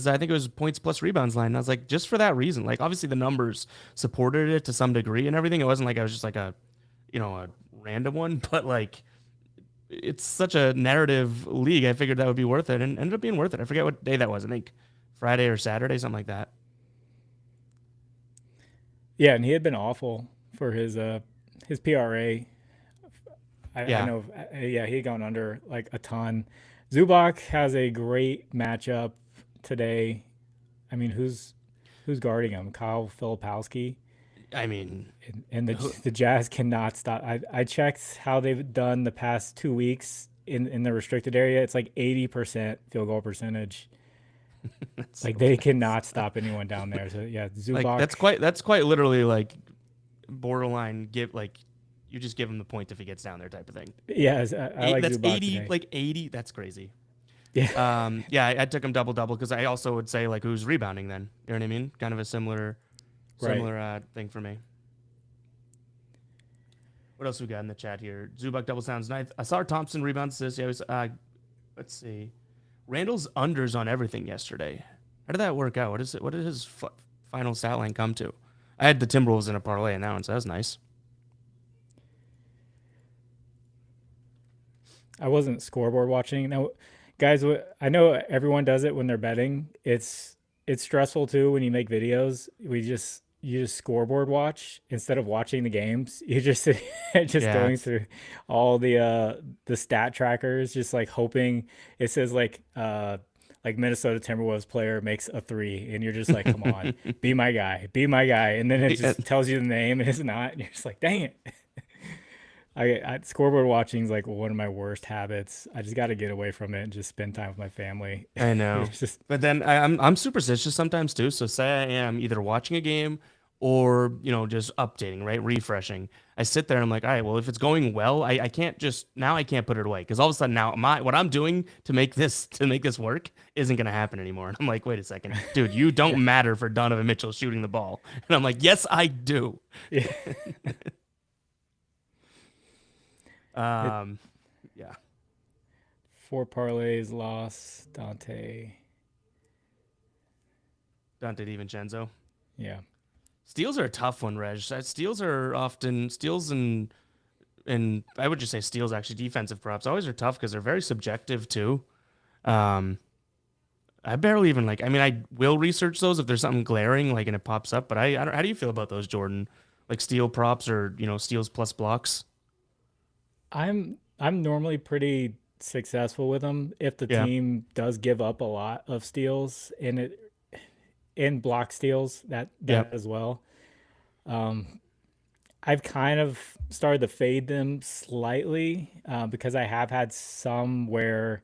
I think it was points plus rebounds line. And I was like, just for that reason, like obviously the numbers supported it to some degree and everything. It wasn't like I was just like a random one, but like it's such a narrative league. I figured that would be worth it, and ended up being worth it. I forget what day that was. I think Friday or Saturday, something like that. yeah, and he had been awful for his PRA. I Yeah, know, yeah, he had gone under like a ton. Zubac has a great matchup today. I mean, who's guarding him? Kyle Filipowski, I mean, and the Jazz cannot stop. I checked how they've done the past 2 weeks in the restricted area. It's like 80% field goal percentage. that's Like so they bad. cannot stop anyone down there. So yeah, Like Zubac. that's quite literally like borderline give like you just give him the point if he gets down there type of thing. Yeah, I like That's Zubac 80 today. like 80. That's crazy. Yeah, Yeah, I took him double double because I also would say like who's rebounding then. You know what I mean? Kind of a right. similar thing for me. What else we got in the chat here? Zubac double sounds ninth. I saw Thompson rebound assist. Yeah, it was, let's see. Randall's unders on everything yesterday. How did that work out? What is it? What did his final stat line come to? I had the Timberwolves in a parlay in that one, so that was nice. I wasn't scoreboard watching. Now, guys, I know everyone does it when they're betting. It's stressful too when you make videos. You just scoreboard watch instead of watching the games. You just just Yeah, going it's through all the stat trackers, just like hoping it says like Minnesota Timberwolves player makes a three, and you're just like, come on, be my guy, and then it Yeah, just tells you the name and it's not, and you're just like, dang it. Scoreboard watching is like one of my worst habits. I just got to get away from it and just spend time with my family. I know. It's just But then I'm superstitious sometimes too. So say I am either watching a game or just updating, right, refreshing. I sit there and I'm like, all right, well, if it's going well, I can't just now I can't put it away because all of a sudden now my what I'm doing to make this work isn't gonna happen anymore. And I'm like, wait a second, dude, you yeah, don't matter for Donovan Mitchell shooting the ball. And I'm like, yes, I do. yeah. It Um, yeah, four parlays lost. Dante. Dante DiVincenzo. Yeah, Steals are a tough one, Reg. Steals are often steals and I would just say steals actually defensive props always are tough because they're very subjective too. Um, I barely even like. I mean, I will research those if there's something glaring like and it pops up. But I don't. How do you feel about those, Jordan? Like steal props or steals plus blocks? I'm normally pretty successful with them if the Yeah. team does give up a lot of steals in block steals Yeah. that as well. Um, I've kind of started to fade them slightly because I have had some where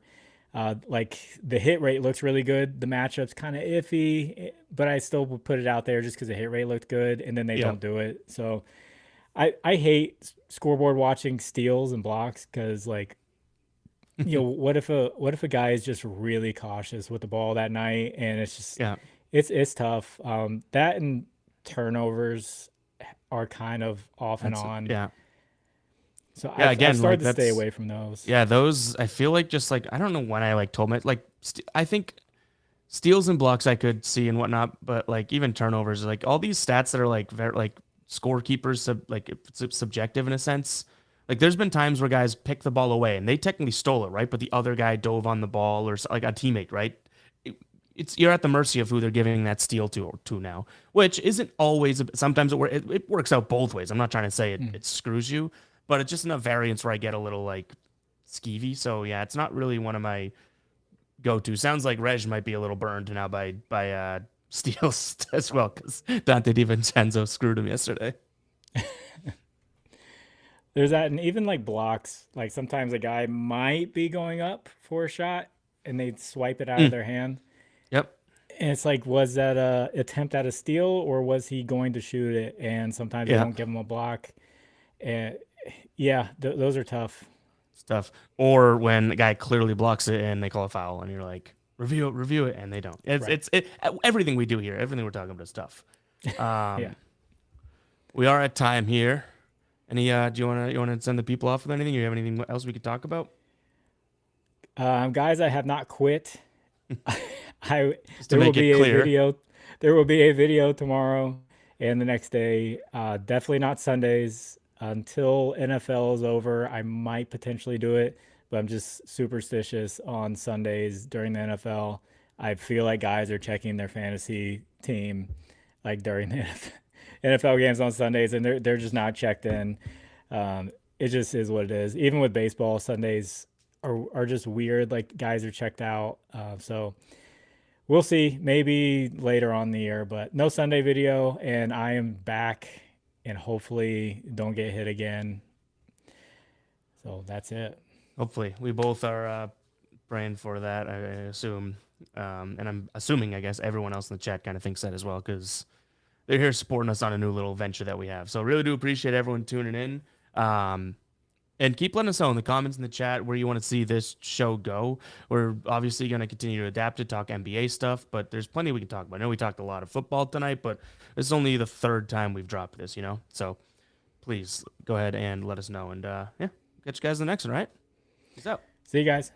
like the hit rate looks really good, the matchup's kind of iffy, but I still would put it out there just because the hit rate looked good, and then they Yeah. don't do it. So I hate scoreboard watching steals and blocks because like what if a guy is just really cautious with the ball that night, and it's just Yeah. it's tough. That and turnovers are kind of off and That's on. yeah. So Yeah. I've Again, like started to stay that's away from those. yeah. Those I feel like just like I don't know when I like told my like I think steals and blocks I could see and whatnot, but like even turnovers, like all these stats that are like very like scorekeepers, like it's subjective in a sense. Like there's been times where guys pick the ball away and they technically stole it, right? But the other guy dove on the ball or like a teammate, right? It's you're at the mercy of who they're giving that steal to now, which isn't always. Sometimes it works out both ways. I'm not trying to say Mm. it screws you, but it's just enough variance where I get a little like skeevy. So yeah, it's not really one of my go to. Sounds like Reg might be a little burned now by steals as well because Dante DiVincenzo screwed him yesterday. There's that, and even like blocks. Like sometimes a guy might be going up for a shot, and they swipe it out of Mm, their hand, yep. And it's like, was that a attempt at a steal or was he going to shoot it? And sometimes they Yeah, don't give him a block. And yeah, those are tough. stuff. Or when the guy clearly blocks it and they call a foul, and you're like, review it, and they don't. Right. Everything we do here, everything we're talking about is tough. Yeah. Um, we are at time here. Any do you wanna send the people off with anything? Or you have anything else we could talk about? Guys, I have not quit. I Just to there will make it be a clear. video. There will be a video tomorrow and the next day. Definitely not Sundays until NFL is over. I might potentially do it, but I'm just superstitious on Sundays during the NFL. I feel like guys are checking their fantasy team like during the NFL games on Sundays, and they're just not checked in. It just is what it is. Even with baseball, Sundays are just weird. Like guys are checked out. So we'll see. Maybe later on in the year, but no Sunday video, and I am back, and hopefully don't get hit again. So that's it. Hopefully, we both are praying for that. I assume, and I'm assuming, I guess, everyone else in the chat kind of thinks that as well because they're here supporting us on a new little venture that we have. So really do appreciate everyone tuning in. Um, and keep letting us know in the comments in the chat where you want to see this show go. We're obviously going to continue to adapt it, talk NBA stuff, but there's plenty we can talk about. I know we talked a lot of football tonight, but this is only the third time we've dropped this, you know? So please go ahead and let us know. And yeah, catch you guys in the next one, all right? Peace out. See you guys.